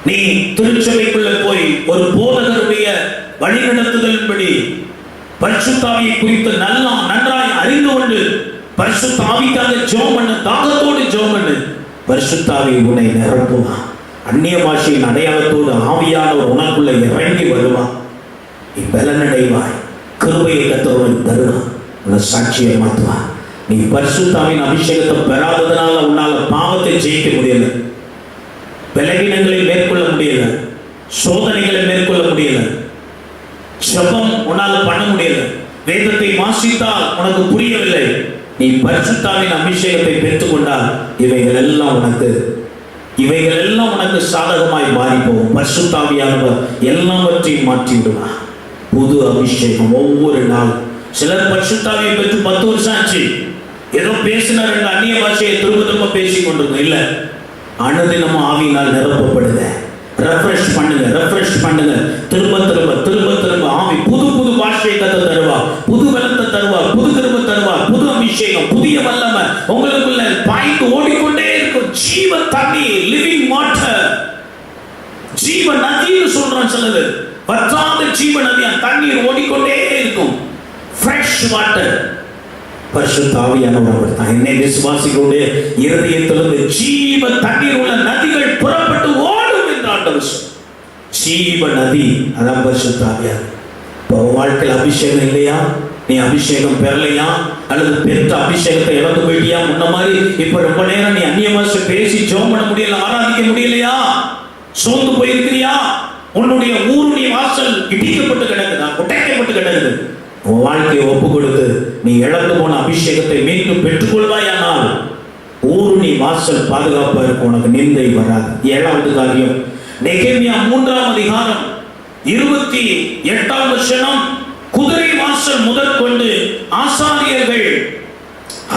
நீ திருச்சபைக்குள்ள போய் ஒரு போதகருடைய வழிநடத்துதலின்படி பரிசுத்த ஆவியை குறித்து நன்றாய் அறிந்து கொண்டு பரிசுத்த ஆவிக்காக ஜெபம் பண்ணு, தாகத்தோடு ஜெபம் பண்ணு. பரிசுத்த ஆவி உன்னை நிரப்புவான். அந்நிய பாஷையின் அடையாளத்தோடு ஆவியானவர் உனக்குள்ள இறங்கி வருவான். நீ பலனடைவாய். கிருபையை கர்த்தர் உனக்கு தருவான். உன்னை சாட்சியை மாற்றுவான். நீ பரிசுத்த ஆவியின் அபிஷேகத்தை பெறாததுனால உன்னால பாவத்தை ஜெயிக்க முடியல. பலவீனங்களை மேற்கொள்ள முடியல, சோதனைகளை மேற்கொள்ள முடியல, ஜெபம் உன்னால பண்ண முடியல, வேதத்தை வாசித்தால் உனக்கு புரியவில்லை, நீ பரிசுத்தாவின் அபிஷேகத்தை பெற்றுக்கொண்டால் இவைகள் எல்லாம் உனக்கு சாதகமாய் மாறி போகும். பரிசுத்தாவியானவர் எல்லாவற்றையும் மாற்றி விடுவார். புது அபிஷேகம் ஒவ்வொரு நாள். சிலர் பரிசுத்தாவியை பெற்று 10 வருஷம் ஆச்சு, ஏதோ பேசினார் என்ற அந்நிய பாஷையை திரும்ப பேசிக் கொண்டிருக்கோம். இல்ல, அனுதினமும் ஆவியினால் நிரப்பப்படுங்க. ரெஃப்ரெஷ் பண்ணுங்க. திரும்ப ஆவி புது பாஷையை தருவா, புது பலத்தை தருவா, புது கிருபை தருவா, புது அபிஷேகம், புதிய வல்லமை உங்களுக்குள்ள பாய்ந்து ஓடிக்கொண்டே இருக்கும். ஜீவ தண்ணி, லிவிங் வாட்டர், ஜீவ நதின்னு சொல்றான் சிலது. வற்றாத ஜீவ நதியா தண்ணீர் ஓடிக்கொண்டே இருக்கும். Fresh water. பரிசுத்த ஆவியானவர் தான் என்னை விசுவாசிகளுடைய இருதயத்திலிருந்து ஜீவ தண்ணீர் உள்ள நதிகள் புறப்பட்டு ஓடும் என்று ஆண்டவர் சொன்னார். ஜீவ நதி, அதான் பரிசுத்த ஆவியானவர். இப்போ வாழ்க்கையில் அபிஷேகம் இல்லையா, நீ அபிஷேகம் பெறலையா, அல்லது பெற்ற அபிஷேகத்தை இழந்து போயிட்டியா, முன்ன மாதிரி இப்ப ரொம்ப நேரம் நீ அந்நிய பாஷை பேசி ஜெபம் பண்ண முடியல, ஆராதிக்க முடியலையா, சோர்ந்து போயிருக்கிறியா, உன்னுடைய ஊருணி வாசல் இடிக்கப்பட்டு கிடக்குதா, உடைக்கப்பட்டு கிடக்குது, உன் வாழ்க்கையை ஒப்பு கொடுத்து நீ இழந்து போன அபிஷேகத்தை மீண்டும் பெற்றுக்கொள்வாயானால் ஊருணி வாசல் பாதுகாப்பா இருக்கும், உனக்கு நிந்தை வராது. 7வது காரியம், நெகேமியா 3ஆம் அதிகாரம் 28ஆம் வசனம், குதிரை வாசல் முதற்கொண்டு ஆசாரியர்கள்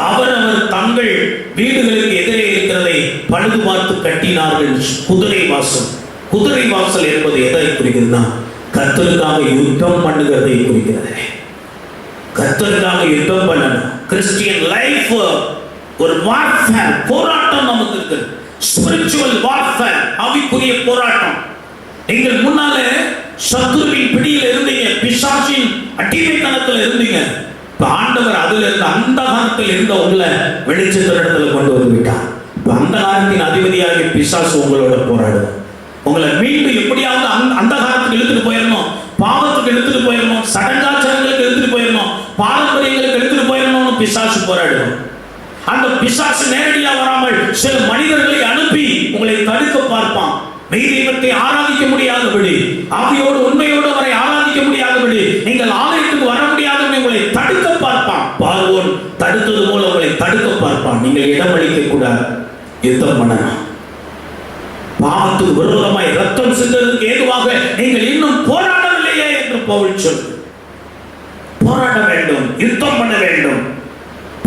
அவரவர் தங்கள் வீடுகளுக்கு எதிரே இருக்கிறதை பழுது பார்த்து கட்டினார்கள். குதிரை வாசல் என்பது எதை குறிக்கிறதுனா, கர்த்தருக்காக யுத்தம் பண்ணுகிறதை குறிக்கிறது. கர்த்தருக்காக யுத்தம் பண்ணணும். கிறிஸ்டியன் லைஃப் ஒரு வார்ஃபேர், போராட்டம் நமக்கு இருக்கு. ஸ்பிரிச்சுவல் வார்ஃபேர், ஆவிக்குரிய போராட்டம். நீங்கள் முன்னாலே சத்துருவின் பிடியில் இருந்தீங்க, பிசாசின் அடிமைத்தனத்தில் இருந்தீங்க. இப்ப ஆண்டவர் அதுல இருந்த அந்த காலத்தில் இருந்த உங்களை வெளிச்சத்திடத்துல கொண்டு வந்து விட்டார். இப்ப அந்த காலத்தின் அதிபதியாகிய பிசாசு உங்களோட போராடும். உங்களை மீண்டும் எப்படியாவது அந்த காலத்துக்கு இழுத்துட்டு போயிடணும், பாவத்துக்கு இழுத்துட்டு போயிடணும், சடங்காச்சாரங்களுக்கு இழுத்துட்டு போயிடணும், பாரம்பரியங்களுக்கு இழுத்துட்டு போயிடணும்னு பிசாசு போராடும். அந்த பிசாசு நேரடியா வராமல் சில மனிதர்களை அனுப்பி உங்களை தடுக்க பார்ப்பான். தெய்வத்தை ஆராதிக்க முடியாதபடி, ஆவியோடு உண்மையோடு அவரை ஆராதிக்க முடியாதபடி, நீங்கள் ஆலயத்துக்கு வர முடியாதபடி உங்களை தடுக்க பார்ப்பான். பார்வோன் தடுத்தது போல உங்களை தடுக்க பார்ப்பான். நீங்கள் இடமளிக்க கூடாது, யுத்தம் பண்ணணும். பாவத்துக்கு விரோதமாய் ரத்தம் சிந்ததற்கு ஏதுவாக நீங்கள் இன்னும் போராடவில்லையே என்று பவுல் சொல். போராட வேண்டும், யுத்தம் பண்ண வேண்டும்.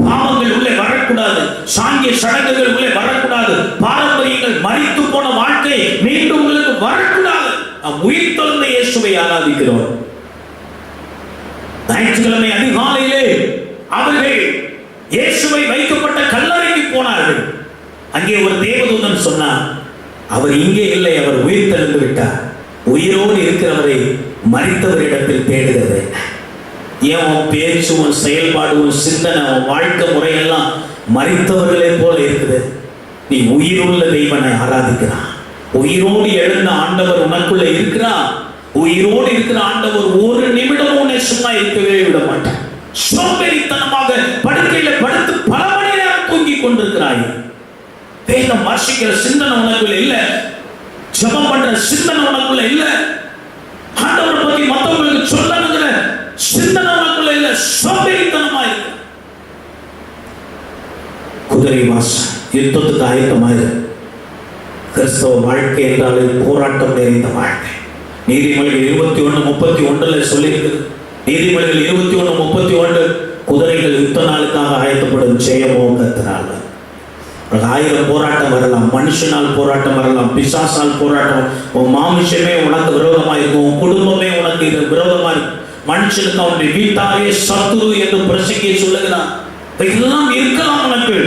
பாவங்கள் உள்ளே வரக்கூடாது, சாங்கிய சடங்குகள் உள்ளே வரக்கூடாது, பாரம்பரியங்கள், மரித்து போன வாழ்க்கை மீண்டும் உங்களுக்கு வரக்கூடாது. உயிர் தெழுந்த இயேசுவை ஆராதிக்கிறோம். ஞாயிற்றுக்கிழமை அதிகாலையிலே அவர்கள் இயேசுவை வைக்கப்பட்ட கல்லறைக்கு போனார்கள். அங்கே ஒரு தேவதூதன் சொன்னார், அவர் இங்கே இல்லை, அவர் உயிர் தெழுந்து விட்டார். உயிரோடு இருக்கிறவரை மரித்தவரிடத்தில் தேடுகிறது. ஏன் உன் பேச்சு, உன் செயல்பாடு, உன் சிந்தனை, உன் வாழ்க்கை முறையெல்லாம் மரித்தவர்களே போல இருக்குது? நீ உயிருள்ள தெய்வனை ஆராதிக்கிறான். உயிரோடு எழுந்த ஆண்டவர் உனக்குள்ள இருக்கிறார். உயிரோடு இருக்கிற ஆண்டவர் ஒரு நிமிடம் உன்னை சும்மா இருக்கவே விட மாட்டார். சோம்பேறித்தனமாக படுக்கையில படுத்து பல மணி நேரம் தூங்கிக் கொண்டிருக்கிறாய். வேதம் வாசிக்கிற சிந்தனை உனக்குள்ள இல்ல, ஜெபம் பண்ற சிந்தனை உனக்குள்ள இல்ல, ஆண்டவரை பத்தி மற்றவங்களுக்கு சொல்லணுங்கிற சிந்தனை உனக்குள்ள இல்ல, சோம்பேறித்தனமா இருக்கு. குதிரை வாசல், யுத்தத்துக்கு ஆயத்தமாயிரு. கிறிஸ்தவ வாழ்க்கை என்றாலே போராட்டம் நிறைந்த வாழ்க்கை. நீதிமொழிகள் 21:31 சொல்லியிருக்கு. நீதிமொழிகள் 21:31, குதிரைகள் யுத்த நாளுக்காக ஆயத்தப்படும், ஜெயமோ கர்த்தரால். 1000 போராட்டம் வரலாம், மனுஷனால் போராட்டம் வரலாம், பிசாசால் போராட்டம், உன் மாமிஷமே உனக்கு விரோதமா இருக்கும், உன் குடும்பமே உனக்கு விரோதமா இருக்கும், மனுஷனுக்கு அவனுடைய வீட்டாரே சத்துரு என்று பிரசங்கியை சொல்லுகிறான். இதெல்லாம் இருக்கலாம் உனக்கு,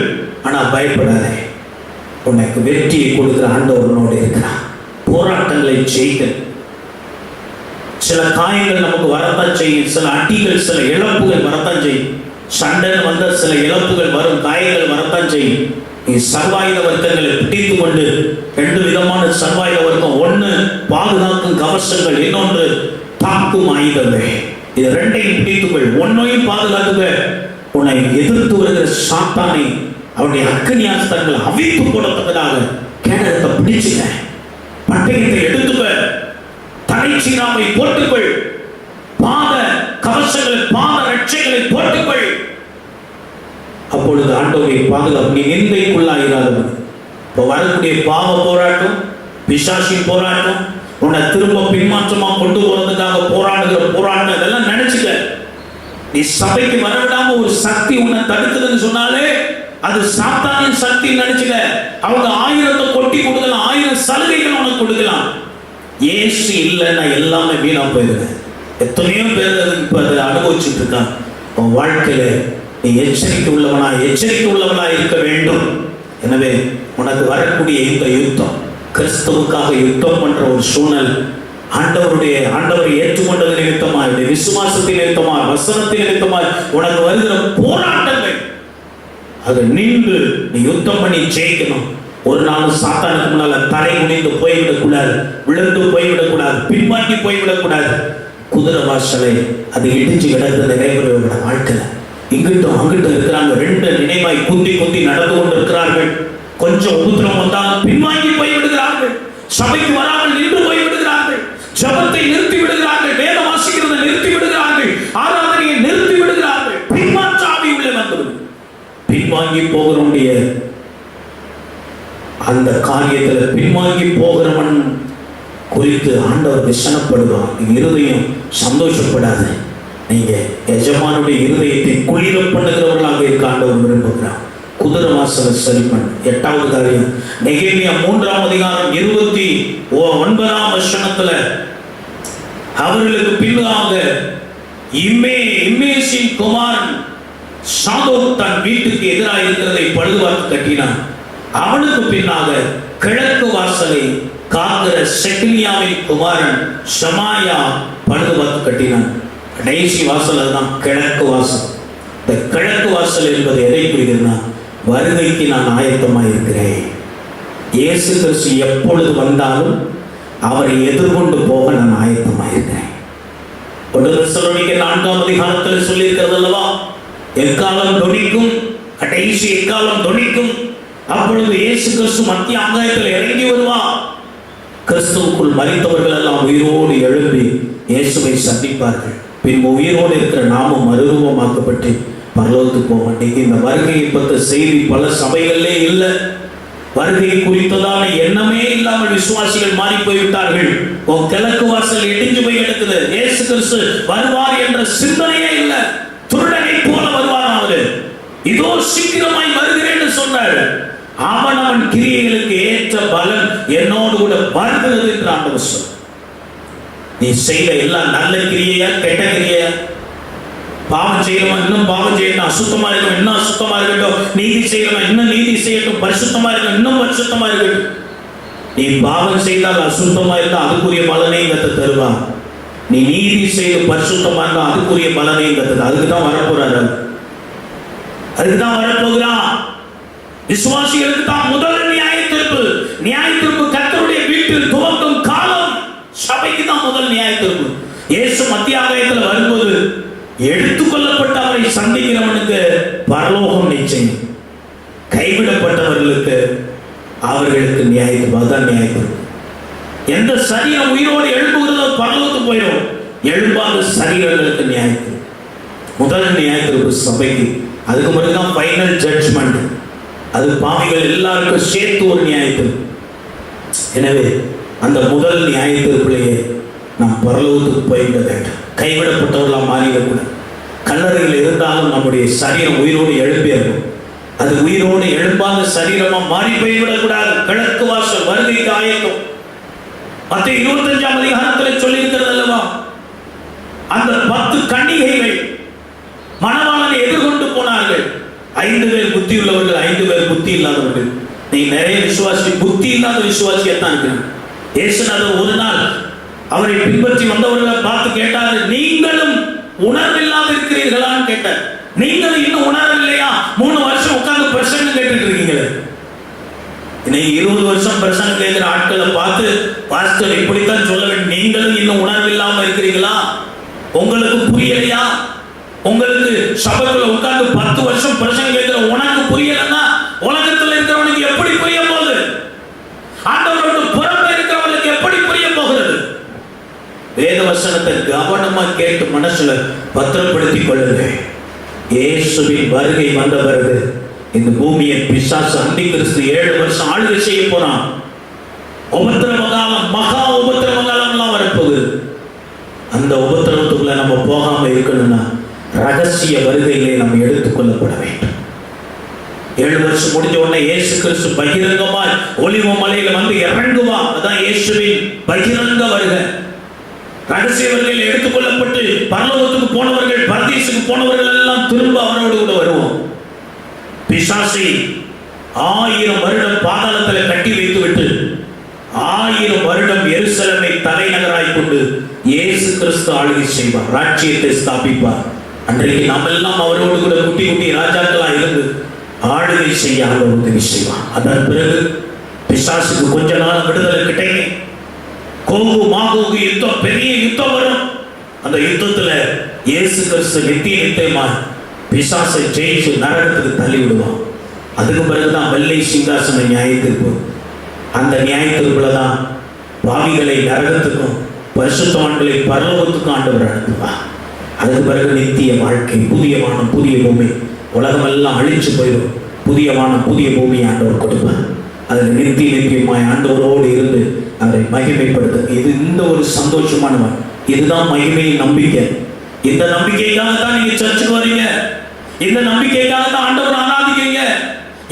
ஆனா பயப்படாதே. உனக்கு வெற்றியை கொடுக்கிற ஆண்டவர் உன்னோடு இருக்கிறான். போராட்டங்களை செய்க. சில காயங்கள் நமக்கு வரத்தான் செய்யும், சில அடிகள், சில இழப்புகள் வரத்தான் செய்யும். சண்டை வந்த சில இழப்புகள் வரும், காயங்கள் வரத்தான் செய்யும். நீ சர்வாயுத வர்க்கங்களை பிடித்துக் கொண்டு, 2 விதமான சர்வாயுத வர்க்கம், ஒன்று பாதுகாக்கும் கவசங்கள், இன்னொன்று தாக்கும் ஆயுதங்கள். இது 2ஐயும் பிடித்துக்கொள். ஒன்னையும் பாதுகாத்துக்க. உன்னை எதிர்த்து வருகிற சாத்தானை, அவனுடைய அக்கினியாஸ்தங்களை அவித்து போடத்தக்கதாக கேடகத்தை பிடிச்சுக்க. பட்டயத்தை எடுத்துக்க, தலைச்சீராமை போட்டுக்கொள், பாத கவசங்களை, பாத ரட்சைகளை போட்டுக்கொள். அப்பொழுது ஆண்டவரை பாதுகாப்பு. நீ நிந்தைக்குள்ளாயிராதவன். இப்போ வரக்கூடிய பாவ போராட்டம், பிசாசின் போராட்டம், உன்னை திரும்ப பின்மாற்றமா கொண்டு போறதுக்காக போராடுகிற போராட்டம், இதெல்லாம் நினைச்சுக்க. நீ சபைக்கு வரவிடாம ஒரு சக்தி உன்னை தடுக்குதுன்னு சொன்னாலே அது சாத்தானின் சக்தி நினைச்சுக்க. அவங்க 1000 கொட்டி கொடுக்கலாம், 1000 சலுகைகள் உனக்கு கொடுக்கலாம். இயேசு இல்லைன்னா எல்லாமே வீணா போயிடுது. எத்தனையோ பேர் இப்ப அதை அனுபவிச்சுட்டு இருக்கான். உன் வாழ்க்கையில நீ எச்சரிக்கை உள்ளவனா இருக்க வேண்டும். எனவே உனக்கு வரக்கூடிய இந்த யுத்தம், கிறிஸ்துவுக்காக யுத்தம் பண்ற ஒரு சூழல், ஆண்டவரை ஏற்றுக்கொண்டது நிமித்தமாய், விசுவாசத்தின் நிமித்தமாய், வசனத்தின் விதமாய் உனக்கு வருகிற போராட்டங்கள், அது நின்று நீ யுத்தம் பண்ணி ஜெயிக்கணும். ஒரு நாள் சாத்தானுக்கு முன்னால தலை குனிந்து போய்விடக்கூடாது, விழுந்து போய்விடக்கூடாது, பின்வாங்கி போய்விடக்கூடாது. குதிரை வாசலை அது இடிஞ்சு கிடந்து நிறைவேற வாழ்க்கை. இங்கிட்டும் அங்கிட்டும் இருக்கிறாங்க, 2 நினைவாய் குந்தி நடந்து கொண்டு இருக்கிறார்கள். கொஞ்சம் உபத்திரம் வந்தால் பின்வாங்கி போய்விடுகிறார்கள், சபைக்கு வராமல் நின்று போய்விடுகிறார்கள், ஜபத்தை நிறுத்தி விடுகிறார்கள், வேத வாசிக்கிறதை நிறுத்தி விடுகிறார்கள், ஆராதனையை நிறுத்தி விடுகிறார்கள். பின்மாற்றாவி உள்ள வந்து பின்வாங்கி போகிறவனுடைய அந்த காரியத்தில் பின்வாங்கி போகிறவன் குறித்து ஆண்டவர் விசனப்படுவார். இருதயம் சந்தோஷப்படாது. நீங்க எஜமானுடைய இருதயத்தை குளிர பண்ணுகிறவர்களாக இருக்க ஆண்டவர் விரும்புகிறார். குதிரை வாசலை சரி பண்ண. 8வது காரியம், நெகேமியா 3ஆம் அதிகாரம் 29ஆம் வசனத்துல அவர்களுக்கு பின்னாக இம்மேசின் குமாரன் சாதோக் தன் வீட்டுக்கு எதிராக இருக்கிறதை பழுதுபார்த்து கட்டினான். அவனுக்கு பின்னாக கிழக்கு வாசலை காக்கிற செக்கிலியாவின் குமாரன் ஷமாயா பழுதுபார்த்து கட்டினான். கடைசி வாசல் அதுதான் கிழக்கு வாசல். இந்த கிழக்கு வாசல் என்பது எதை குறிக்கிறதுனா, வருகைக்கு நான் ஆயத்தமாக இருக்கிறேன். இயேசு கிறிஸ்து எப்பொழுது வந்தாலும் அவரை எதிர்கொண்டு போக நான் ஆயத்தமாக இருக்கிறேன். 1 தெசலோனிக்கேயர் 4ஆம் அதிகாரத்தில் சொல்லி இருக்கிறது அல்லவா, எக்காலம் தொனிக்கும், கடைசி எக்காலம் தொனிக்கும், அப்பொழுது இயேசு கிறிஸ்து மத்திய ஆகாயத்தில் இறங்கி வருவார். கிறிஸ்துவுக்குள் மரித்தவர்கள் எல்லாம் உயிரோடு எழுப்பி இயேசுவை சந்திப்பார்கள். பின்பு உயிரோடு இருக்கிற நாமும் மறுரூபமாக்கப்பட்டு பரலோகத்துக்கு போக மாட்டேங்க. இந்த வருகையை பற்றி செய்தி பல சபைகளிலே இல்லை. வருகை குறித்ததான எண்ணமே இல்லாமல் விசுவாசிகள் மாறி போய்விட்டார்கள். கிழக்கு வாசல் இடிஞ்சு போய் கிடக்குது. இயேசு கிறிஸ்து வருவார் என்ற சிந்தனையே இல்லை. திருடனை போல வருவார். அவரு இதோ சீக்கிரமாய் வருகிறேன்னு சொன்னார். அவன் கிரியைகளுக்கு ஏற்ற பலன் என்னோடு கூட வருகிறது என்று ஆண்டவர் சொன்னார். நீ செய்த எல்லாம் நல்ல கிரியையா கெட்ட கிரியையா? பாவம் செய்யணுமா இன்னும் பாவம் செய்யணும், அசுத்தமா இருக்கணும் இன்னும் அசுத்தமா இருக்கட்டும், நீதி செய்யணும் இன்னும் நீதி செய்யட்டும், பரிசுத்தமா இருக்கணும் இன்னும் பரிசுத்தமா இருக்கட்டும். நீ பாவம் செய்தால் அசுத்தமா இருந்தா அதுக்குரிய பலனையும் கத்த தருவான். நீ நீதி செய்து பரிசுத்தமா இருந்தா அதுக்குரிய பலனையும் கத்த. அதுக்குதான் வரப்போறாரு, அதுக்குதான் வரப்போகிறான். விசுவாசிகளுக்கு தான் முதல் நியாய தீர்ப்பு கர்த்தருடைய வீட்டில் துவங்கும் காலம். சபைக்கு தான் முதல் நியாய தீர்ப்பு. இயேசு மத்திய ஆகாயத்தில் வரும்போது எடுத்துக்கொள்ளப்பட்ட அவரை சந்திக்கிறவனுக்கு பரலோகம் நிச்சயம். கைவிடப்பட்டவர்களுக்கு அவர்களுக்கு நியாய தீர்ப்பு. அதுதான் நியாய தீர்ப்பு. எந்த சரீரம் உயிரோடு எழுப்புகிறதோ பரலோகத்துக்கு போயிடும். எழுப்பாத சரீரங்களுக்கு நியாய தீர்ப்பு. முதல் நியாய தீர்ப்பு சபைக்கு. அதுக்கு பிறகுதான் ஃபைனல் ஜட்ஜ்மெண்ட். அது பாவிகள் எல்லாருக்கும் சேர்த்து ஒரு நியாய தீர்ப்பு. எனவே அந்த முதல் நியாய தீர்ப்பிலேயே நாம் பரலோகத்துக்கு போய்விட வேண்டும். கைவிடப்பட்டவர்களாக மாறிவிடக்கூடாது. கல்லறையில் இருந்தாலும் நம்முடைய சரீரம் உயிரோடு எழுப்பியிருக்கும். அது உயிரோடு எழுப்பாத சரீரமா மாறி போய்விடக்கூடாது. கிழக்கு வாசல் வருகைக்கு ஆயத்தம். மத்தேயு 25ஆம் அதிகாரத்தில் சொல்லி இருக்கிறது அல்லவா, அந்த 10 கன்னிகைகள் மணவாளனை எதிர்கொண்டு போனார்கள். 5 பேர் புத்தி உள்ளவர்கள், 5 பேர் புத்தி இல்லாதவர்கள். நீ நிறைய விசுவாசி புத்தி இல்லாத விசுவாசியத்தான் இருக்கிறான். இயேசுநாதர் ஒரு நாள் அவரை பின்பற்றி வந்தவர்களை பார்த்து கேட்டார், நீங்களும் உணர்வில்லாத இருக்கிறீர்களான்னு கேட்டார். நீங்களும் இன்னும் உணரவில்லையா? 3 வருஷம் உட்கார்ந்து பிரசங்கம் கேட்டுட்டு இருக்கீங்களே. இன்னைக்கு 20 வருஷம் பிரசங்கம் கேட்கிற ஆட்களை பார்த்து பாஸ்டர் இப்படித்தான் சொல்ல வேண்டும். நீங்களும் இன்னும் உணர்வில்லாம இருக்கிறீங்களா? உங்களுக்கு புரியலையா? உங்களுக்கு சபைக்குள்ள உட்கார்ந்து 10 வருஷம் பிரசங்கம் கேட்கிற உனக்கு புரியலன்னா உலகத்தில் இருக்கிறவனுக்கு எப்படி புரிய போகுது? ஆண்டவரோட புறம்பே இருக்கிறவனுக்கு வேத வசனத்தை கவனமா கேட்டு மனசுல பத்திரப்படுத்திக் கொள்ளுங்க. இயேசுவின் வருகை வந்த பிறகு இந்த பூமியை பிசாசு அந்திகிறிஸ்து 7 வருஷம் ஆளுகை செய்ய போறான். உபத்திரவ காலம், மகா உபத்திரவ காலம் எல்லாம் வரப்போகுது. அந்த உபத்திரவத்துக்குள்ள நம்ம போகாம இருக்கணும்னா ரகசிய வருகையிலே நம்ம எடுத்துக்கொள்ளப்பட வேண்டும். 7 வருஷம் முடிஞ்ச உடனே இயேசு கிறிஸ்து பகிரங்கமாய் ஒலிவ மலையில வந்து இறங்குவா. அதான் இயேசுவின் பகிரங்க வருகை. ரகசிய வருகையில் எடுத்துக்கொள்ளப்பட்டு பரலோகத்துக்கு போனவர்கள், பரதீசுக்கு போனவர்கள் எல்லாம் திரும்ப அவரோடு கூட வருவோம். பிசாசை 1000 வருடம் பாதாளத்தில் கட்டி வைத்து விட்டு 1000 வருடம் எருசலேமை தலைநகராய் கொண்டு இயேசு கிறிஸ்து ஆளுகை செய்வார், ராஜ்யத்தை ஸ்தாபிப்பார். அன்றைக்கு நாம் எல்லாம் அவரோடு கூட குட்டி குட்டி ராஜாக்களா இருந்து ஆளுகை செய்ய அவர் உதவி செய்வார். அதன் பிறகு பிசாசுக்கு கொஞ்ச நாள் விடுதலை கிடைக்கும். கோகு மாகோகு யுத்தம், பெரிய யுத்தம் வரும். அந்த யுத்தத்துல இயேசு கிறிஸ்து நித்தியமா பிசாசை ஜெயிச்சு நரகத்துக்கு தள்ளி விடுவான். அதுக்கு பிறகுதான் வெள்ளை சிங்காசன நியாய தீர்ப்பு. அந்த நியாய தீர்ப்புல தான் பாவிகளை நரகத்துக்கும் பரிசுத்தவான்களை பரலோகத்துக்கும் ஆண்டவர் அனுப்புவார். அதுக்கு பிறகு நித்திய வாழ்க்கை, புதிய வானம் புதிய பூமி. உலகமெல்லாம் அழிச்சு போயிடும். புதிய வானம் புதிய பூமி ஆண்டவர் கொடுப்பார். அதில் நித்தியமாய் ஆண்டவரோடு இருந்து அவரை மகிமைப்படுத்த. இது இந்த ஒரு சந்தோஷமான, இதுதான் மகிமையின் நம்பிக்கை. இந்த நம்பிக்கைக்காக தான் நீங்க சர்ச்சுக்கு வரீங்க. இந்த நம்பிக்கைக்காக தான் ஆண்டவர் ஆராதிக்கிறீங்க.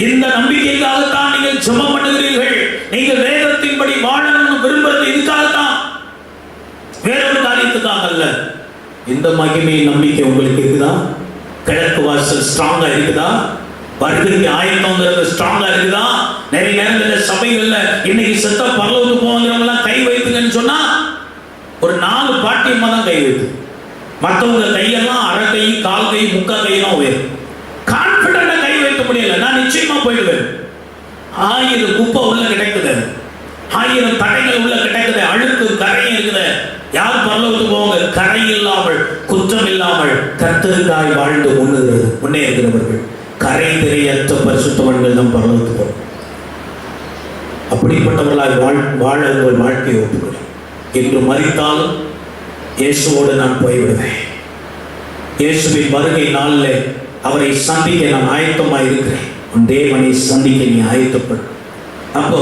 இந்த நம்பிக்கைக்காக தான் நீங்கள் ஜெபம் பண்ணுகிறீர்கள். நீங்க வேதத்தின்படி வாழணும்னு விரும்புறது இதுக்காகத்தான், வேற ஒரு காரியத்துக்காக அல்ல. இந்த மகிமையின் நம்பிக்கை உங்களுக்கு இருக்குதா? கிழக்கு வாசல் ஸ்ட்ராங்கா இருக்குதா? வருகைக்கு ஆயத்தம்ங்கிறது ஸ்ட்ராங்கா இருக்குதா? நிறைய நேரங்களில் சபைகள்ல இன்னைக்கு செத்த பரலோகத்துக்கு போகிறவங்க எல்லாம் கை வைத்துங்கன்னு சொன்னா ஒரு 4 பாட்டியமா தான் கை வைத்து, மற்றவங்க கையெல்லாம் அரை கை, கால் கை, முக்கால் கையெல்லாம் உயரும். கான்பிடண்டா கை வைக்க முடியல. நான் நிச்சயமா போயிடுவேன். 1000 குப்பை உள்ள கிடைக்குது, 1000 தடைகள் உள்ள கிடைக்குது, அழுக்கு கரையும் இருக்குது. யார் பரலோகத்துக்கு போவாங்க? கரை இல்லாமல், குற்றம் இல்லாமல் கர்த்தருக்காய் வாழ்ந்து முன்னே இருக்கிறவர்கள், கரை தெரியற்ற பரிசுத்தவான்கள் தான் பரலோகத்துக்கு போவாங்க. அப்படிப்பட்டவர்களால் வாழ உங்கள் வாழ்க்கையை ஒப்புக்கொள்ளும். என்று மரித்தாலும் இயேசுவோடு நான் போய்விடுவேன். இயேசுவின் வருகை நாளில் அவரை சந்திக்க நான் ஆயத்தமாக இருக்கிறேன். உன் தேவனை சந்திக்க நீ ஆயத்தப்படும். அப்போ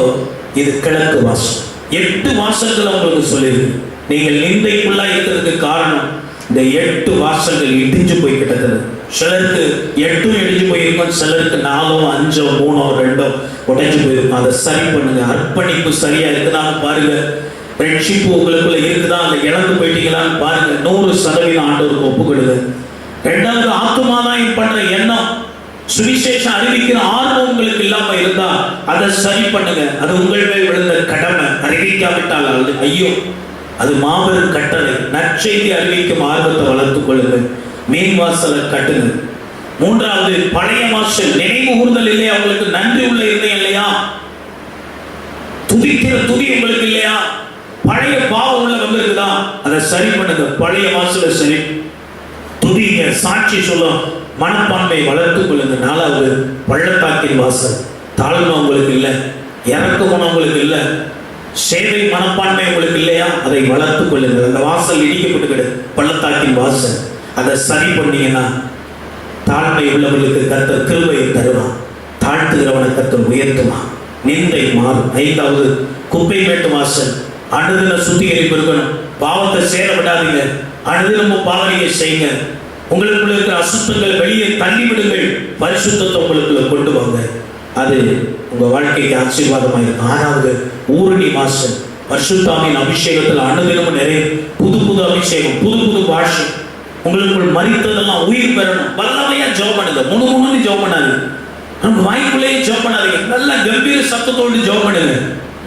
இது கிழக்கு வாசல். 8 வாசல்கள் உங்களுக்கு சொல்லியிருக்கு. நீங்கள் நிந்தைக்குள்ளா இருக்கிறதுக்கு காரணம் இந்த 8 வாசல்கள் இடிஞ்சு போய் கிடக்குது. சிலருக்கு 8 இடிஞ்சு போயிருக்கும், சிலருக்கு 4, 5, 3, 2 உடைஞ்சு போயிருக்கும். அதை சரி பண்ணுங்க. அர்ப்பணிப்பு சரியா இருக்குதான்னு பாருங்க. ரட்சிப்பு உங்களுக்குள்ள இருக்குதா, அதை இழந்து போயிட்டீங்களான்னு பாருங்க. 100% ஆண்டவருக்கு ஒப்புக்கொடுங்க. 2வது ஆத்துமாதாயம் பண்ற எண்ணம், சுவிசேஷம் அறிவிக்கிற ஆர்வம் உங்களுக்கு இல்லாம இருந்தா அதை சரி பண்ணுங்க. அது உங்கள் மேல் விழுந்த கடமை. அறிவிக்காவிட்டால் அது ஐயோ, அது மாபெரும் கட்டளை. நற்செய்தி அறிவிக்கும் ஆர்வத்தை வளர்த்துக் கொள்ளுங்கள். மீன் வாசலை கட்டுங்க. 3வது பழைய வாசல், நினைவு கூறுதல் இல்லையா உங்களுக்கு? நன்றி உள்ள இருந்தேன் இல்லையா? துதிக்கிற துதி உங்களுக்கு இல்லையா? பழைய பாவம் உள்ள வந்திருக்குதா? அதை சரி பண்ணுங்க. பழைய வாசலை சரி துதிங்க. சாட்சி சொல்லும் மனப்பான்மை வளர்த்துக் கொள்ளுங்க. 4வது பள்ளத்தாக்கின் வாசல், தாழ்மை உங்களுக்கு இல்லை, இறக்க குணம் உங்களுக்கு இல்லை, சேவை மனப்பான்மை உங்களுக்கு இல்லையா? அதை வளர்த்துக் கொள்ளுங்க. அந்த வாசல் இடிக்கப்பட்டு பள்ளத்தாக்கின் வாசல், அதை சரி பண்ணீங்கன்னா தாழ்மை உள்ளவர்களுக்கு கர்த்தர் கிருபையை தருவான், தாழ்த்துகிறவனை கர்த்தர் உயர்த்துவான், நிந்தை மாறும். 5வது குப்பை மேட்டு வாசல், அனுதின சுத்திகரிப்பு இருக்கணும். பாவத்தை சேர விடாதீங்க. அனுதினமும் பாவனையை செய்யுங்க. உங்களுக்குள்ள இருக்கிற அசுத்தங்களை வெளியே தள்ளி விடுங்கள். பரிசுத்தத்தை உங்களுக்குள்ள கொண்டு வாங்க. அது உங்க வாழ்க்கைக்கு ஆசீர்வாதமாக இருக்கும். 6வது ஊரணி வாசல், பரிசுத்தாவின் அபிஷேகத்தில் அனுதினமும் நிறைய புது புது அபிஷேகம், புது புது பாஷை. உங்களுக்குள் மரித்ததெல்லாம் உயிர் பெறணும். வல்லமையா ஜெபம் பண்ணுங்க. முணுமுணுன்னு ஜெபம் பண்ணாது, நம்ம வாய்க்குள்ளேயே ஜெபம் பண்ணாதீங்க. நல்ல கம்பீர சத்தத்தோடு ஜெபம் பண்ணுங்க.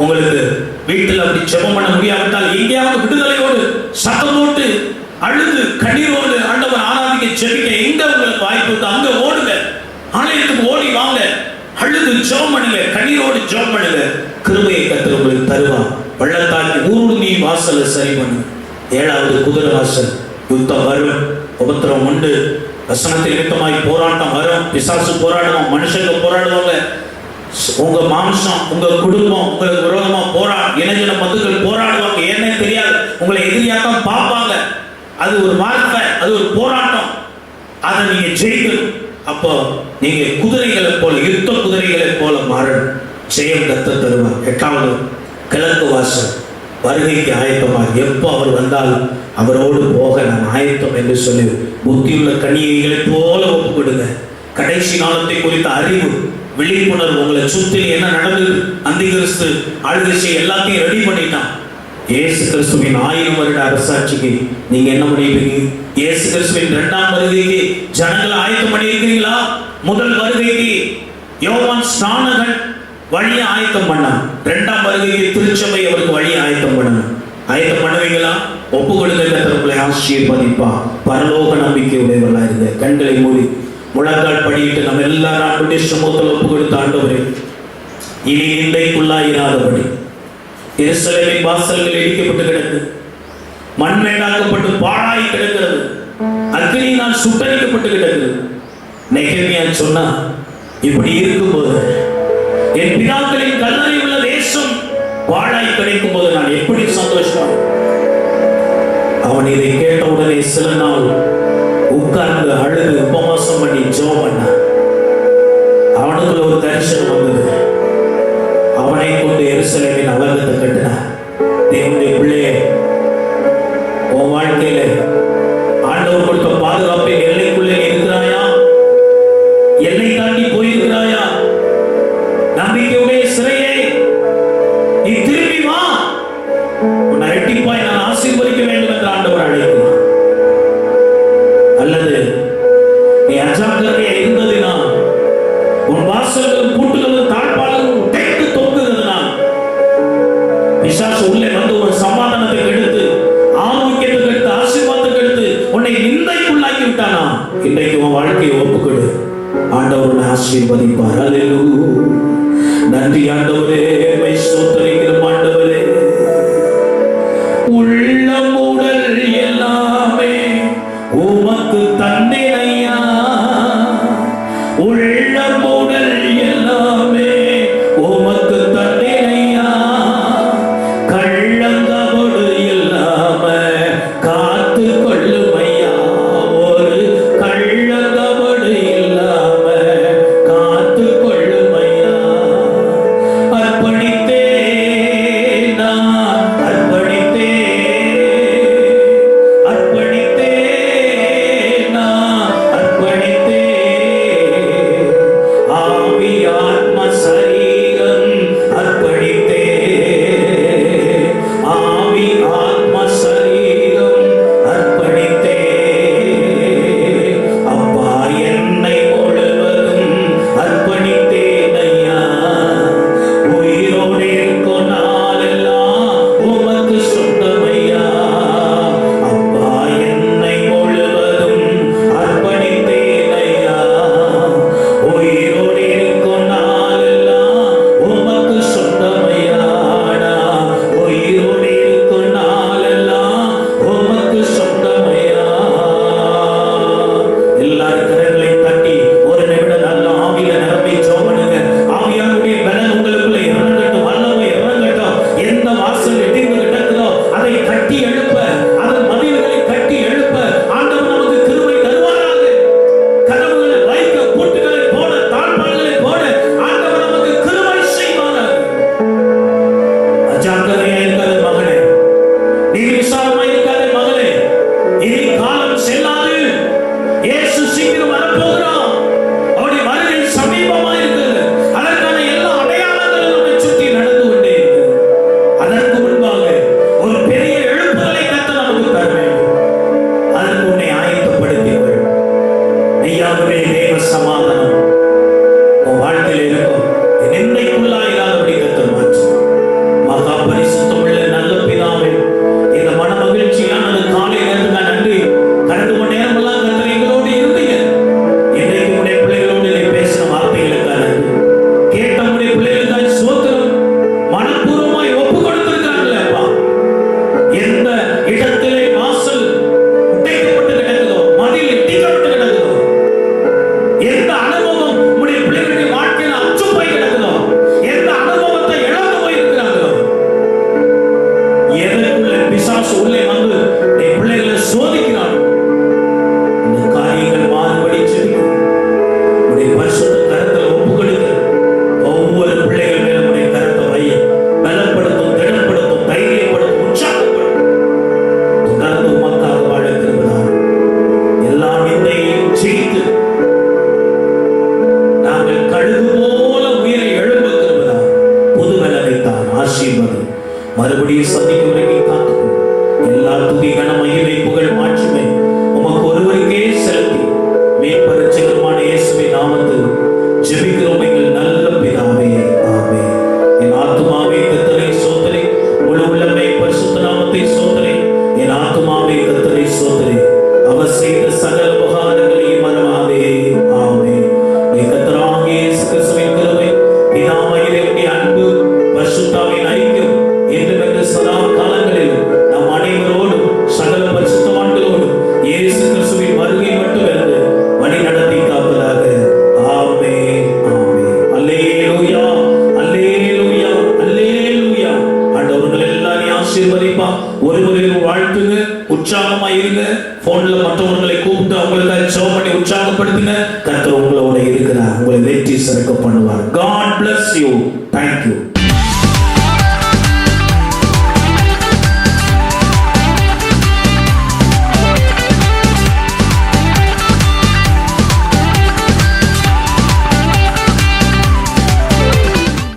உங்களுக்கு வீட்டில் அப்படி ஜெபம் பண்ண முடியாவிட்டால் எங்கேயாவது விடுதலையோடு சத்தம் போட்டு அழுது கண்ணீரோடு ஆண்டவர் ஆராதிக்க ஜெபிக்க எங்க உங்களுக்கு வாய்ப்பு இருக்கு அங்க ஓடுங்க. ஆலயத்துக்கு ஓடி வாங்க. அழுது ஜெபம் பண்ணுங்க, கண்ணீரோடு ஜெபம் பண்ணுங்க. கிருபையை கர்த்தர் உங்களுக்கு தருவார். பள்ளத்தாக்கி ஊருணி வாசலை சரி பண்ணுங்க. 7வது குதிரை வாசல், யுத்தம் வரும், உபத்திரம் உண்டு, வசனத்தில் நிமித்தமாய் போராட்டம் வரும், பிசாசு போராடுவோம், மனுஷங்க போராடுவாங்க, உங்க மாம்சம், உங்க குடும்பம் உங்களுக்கு விரோதமா இணைஜன பந்துக்கள் போராடுவாங்க. ஏன்னே தெரியாது. உங்களை எதிரியாத்தான் பார்ப்பாங்க. அது ஒரு வார்த்தை, அது ஒரு போராட்டம். அதை நீங்க ஜெயிக்கணும். அப்போ நீங்க குதிரைகளை போல, யுத்த குதிரைகளை போல மாறணும். ஜெயம் கத்த தருவார். 8வது, கிழக்கு வாசல் வருகைக்கு ஆயத்தமாக. எப்போ அவர் வந்தால் அவரோடு போக நான் ஆயத்தம் என்று சொல்லி புத்தியுள்ள கன்னிகைகளை போல ஒப்புக்கொடுங்க. கடைசி காலத்தை குறித்த அறிவு, விழிப்புணர்வு. உங்களை சுற்றி என்ன நடந்தது, அந்திகிறிஸ்து ஆளுகை எல்லாத்தையும் ரெடி பண்ணிட்டான். இயேசு கிறிஸ்துவின் 1000 வருட அரசாட்சிக்கு நீங்க என்ன பண்ணிருக்கீங்க? இயேசு கிறிஸ்துவின் 2ஆம் வருகைக்கு ஜனங்களை ஆயத்தம் பண்ணியிருக்கிறீங்களா? முதல் வருகைக்கு யோவான் ஸ்நானகன் வழியை ஆயத்தம் பண்ணான். 2ஆம் வருகைக்கு திருச்சபை அவருக்கு வழியை ஆயத்தம் பண்ணணும். ஆயத்தம் பண்ணுவீங்களா? ஒப்பு கொடுங்க. கர்த்தர் ஆசீர்வதிப்பா. பரலோக நம்பிக்கை உடையவர்களா இருங்க. கண்களை மூடி முழங்கால் படியிட்டு நம்ம எல்லாரும் ஆண்டுடைய சமூகத்தில் ஒப்பு கொடுத்த ஆண்டவரே, இனி இன்றைக்குள்ளாயிராதபடி எருசலேமின் வாசல்கள் இடிக்கப்பட்டு கிடக்கு, மண்மேடாக்கப்பட்டு பாழாய் கிடக்கிறது, அக்கினியினால் சுட்டரிக்கப்பட்டு கிடக்குது. நெகேமியா சொன்னா, இப்படி இருக்கும்போது என் பிதாக்களின் கல்லறை உள்ள தேசம் பாழாய் கிடைக்கும் போது நான் எப்படி சந்தோஷமா. அவன் இதை கேட்ட உடனே சில நாள் உட்கார்ந்து அழுது உபவாசம் பண்ணி ஜெபம் பண்ணான். அவனுக்குள்ள ஒரு தரிசனம் வந்தது. அவனை கொண்டு எருசலேமின் அலங்கத்தை கட்டினார். தேவனுடைய பிள்ளையே, உன் வாழ்க்கையில ஆண்டவர் கொடுத்த பாதுகாப்பின் எல்லைக்குள்ளே இருக்கிறாயா? எல்லை தாண்டி போயிருக்கிறாயா? நம்பிக்கையுடைய சிறையே, நீ திரும்பி வா. உன்னை இரட்டிப்பாய் நான் ஆசீர்வதிக்க வேண்டும் என்று ஆண்டவர் அழைக்கிறார். அல்லது நீ அஜாக்கிரதையா இருந்ததினால், உன் வாசல்களும் பூட்டுகளும் தாழ்பாளரும் உடைத்து தொங்குகிறதுனால், பிசாசு உள்ளே வந்து ஒரு சமாதானத்தை கெடுத்து, ஆரோக்கியத்தை கெடுத்து, ஆசீர்வாதத்தை கெடுத்து உன்னை நிந்தைக்குள்ளாக்கி விட்டானா? இன்றைக்கு உன் வாழ்க்கையை ஒப்புக்கொடு. ஆண்டவர் உன்னை ஆசீர்வதிப்பார். அல்லேலூயா. நன்றி ஆண்டவரே, உம்மை ஸ்தோத்திரிக்கிறோம் ஆண்டவரே. உள்ளம் உடல் எல்லாமே உமக்கு தந்தேன் ஐயா. உள்ளம் உடல் எல்லாமே உமக்கு தந்தேன் ஐயா. கள்ளங்கபடு இல்லாம காத்து கொள்ளும் ஐயா. ஒரு கள்ளங்கபடு இல்லாம காத்து கொள்ளும் ஐயா. அர்ப்பணித்தேன் நான், அர்ப்பணித்தேன் நான், அர்ப்பணித்தேன். ஆவியா மறுபடியும் சந்திக்கும் வரைக்கும் காத்துக்கொள். எல்லா துதி கன மகிமை புகழ் மாட்சிமை உமக்கு ஒருவருக்கே செலுத்தி மீட்பர் இரட்சகருமான இயேசுவின் நாமத்தில் ஜெபிக்கிறோம் எங்கள் நல்ல பிதாவே, ஆமென். என் ஆத்துமாவே கர்த்தரை ஸ்தோத்திரி, முழு உள்ளமே பரிசுத்த நாமத்தை ஸ்தோத்திரி. என் ஆத்துமாவே கர்த்தரை ஸ்தோத்திரி, அவர் செய்த சகல உபகாரங்களையும் மறவாதே, ஆமென். கர்த்தராகிய இயேசு கிறிஸ்துவின் கிருபை, பிதாவாகிய தேவனுடைய அன்பு, பரிசுத்தாவின் ஐக்கியம் என்றும் சதா காலங்களில் நம் அனைவரோடும் சகல பரிசுத்தவான்களோடும் இயேசு கிறிஸ்துவின் வருகை மட்டும் இருந்து வழி நடத்தி காப்பதாக. ஆமென், ஆமென். அல்லேலூயா, அல்லேலூயா, அல்லேலூயா. ஆண்டவர்கள் எல்லாரையும் ஆசீர்வதிப்பா. ஒருவரையும் வாழ்த்துங்க, உற்சாகமா இருங்க. போன்ல மற்றவர்களை கூப்பிட்டு அவங்களுக்காக ஜெபம் பண்ணி உற்சாகப்படுத்துங்க. கர்த்தர் உங்களோட இருக்கிறார், உங்களை வெற்றி சிறக்க பண்ணுவார். God bless you. Thank you.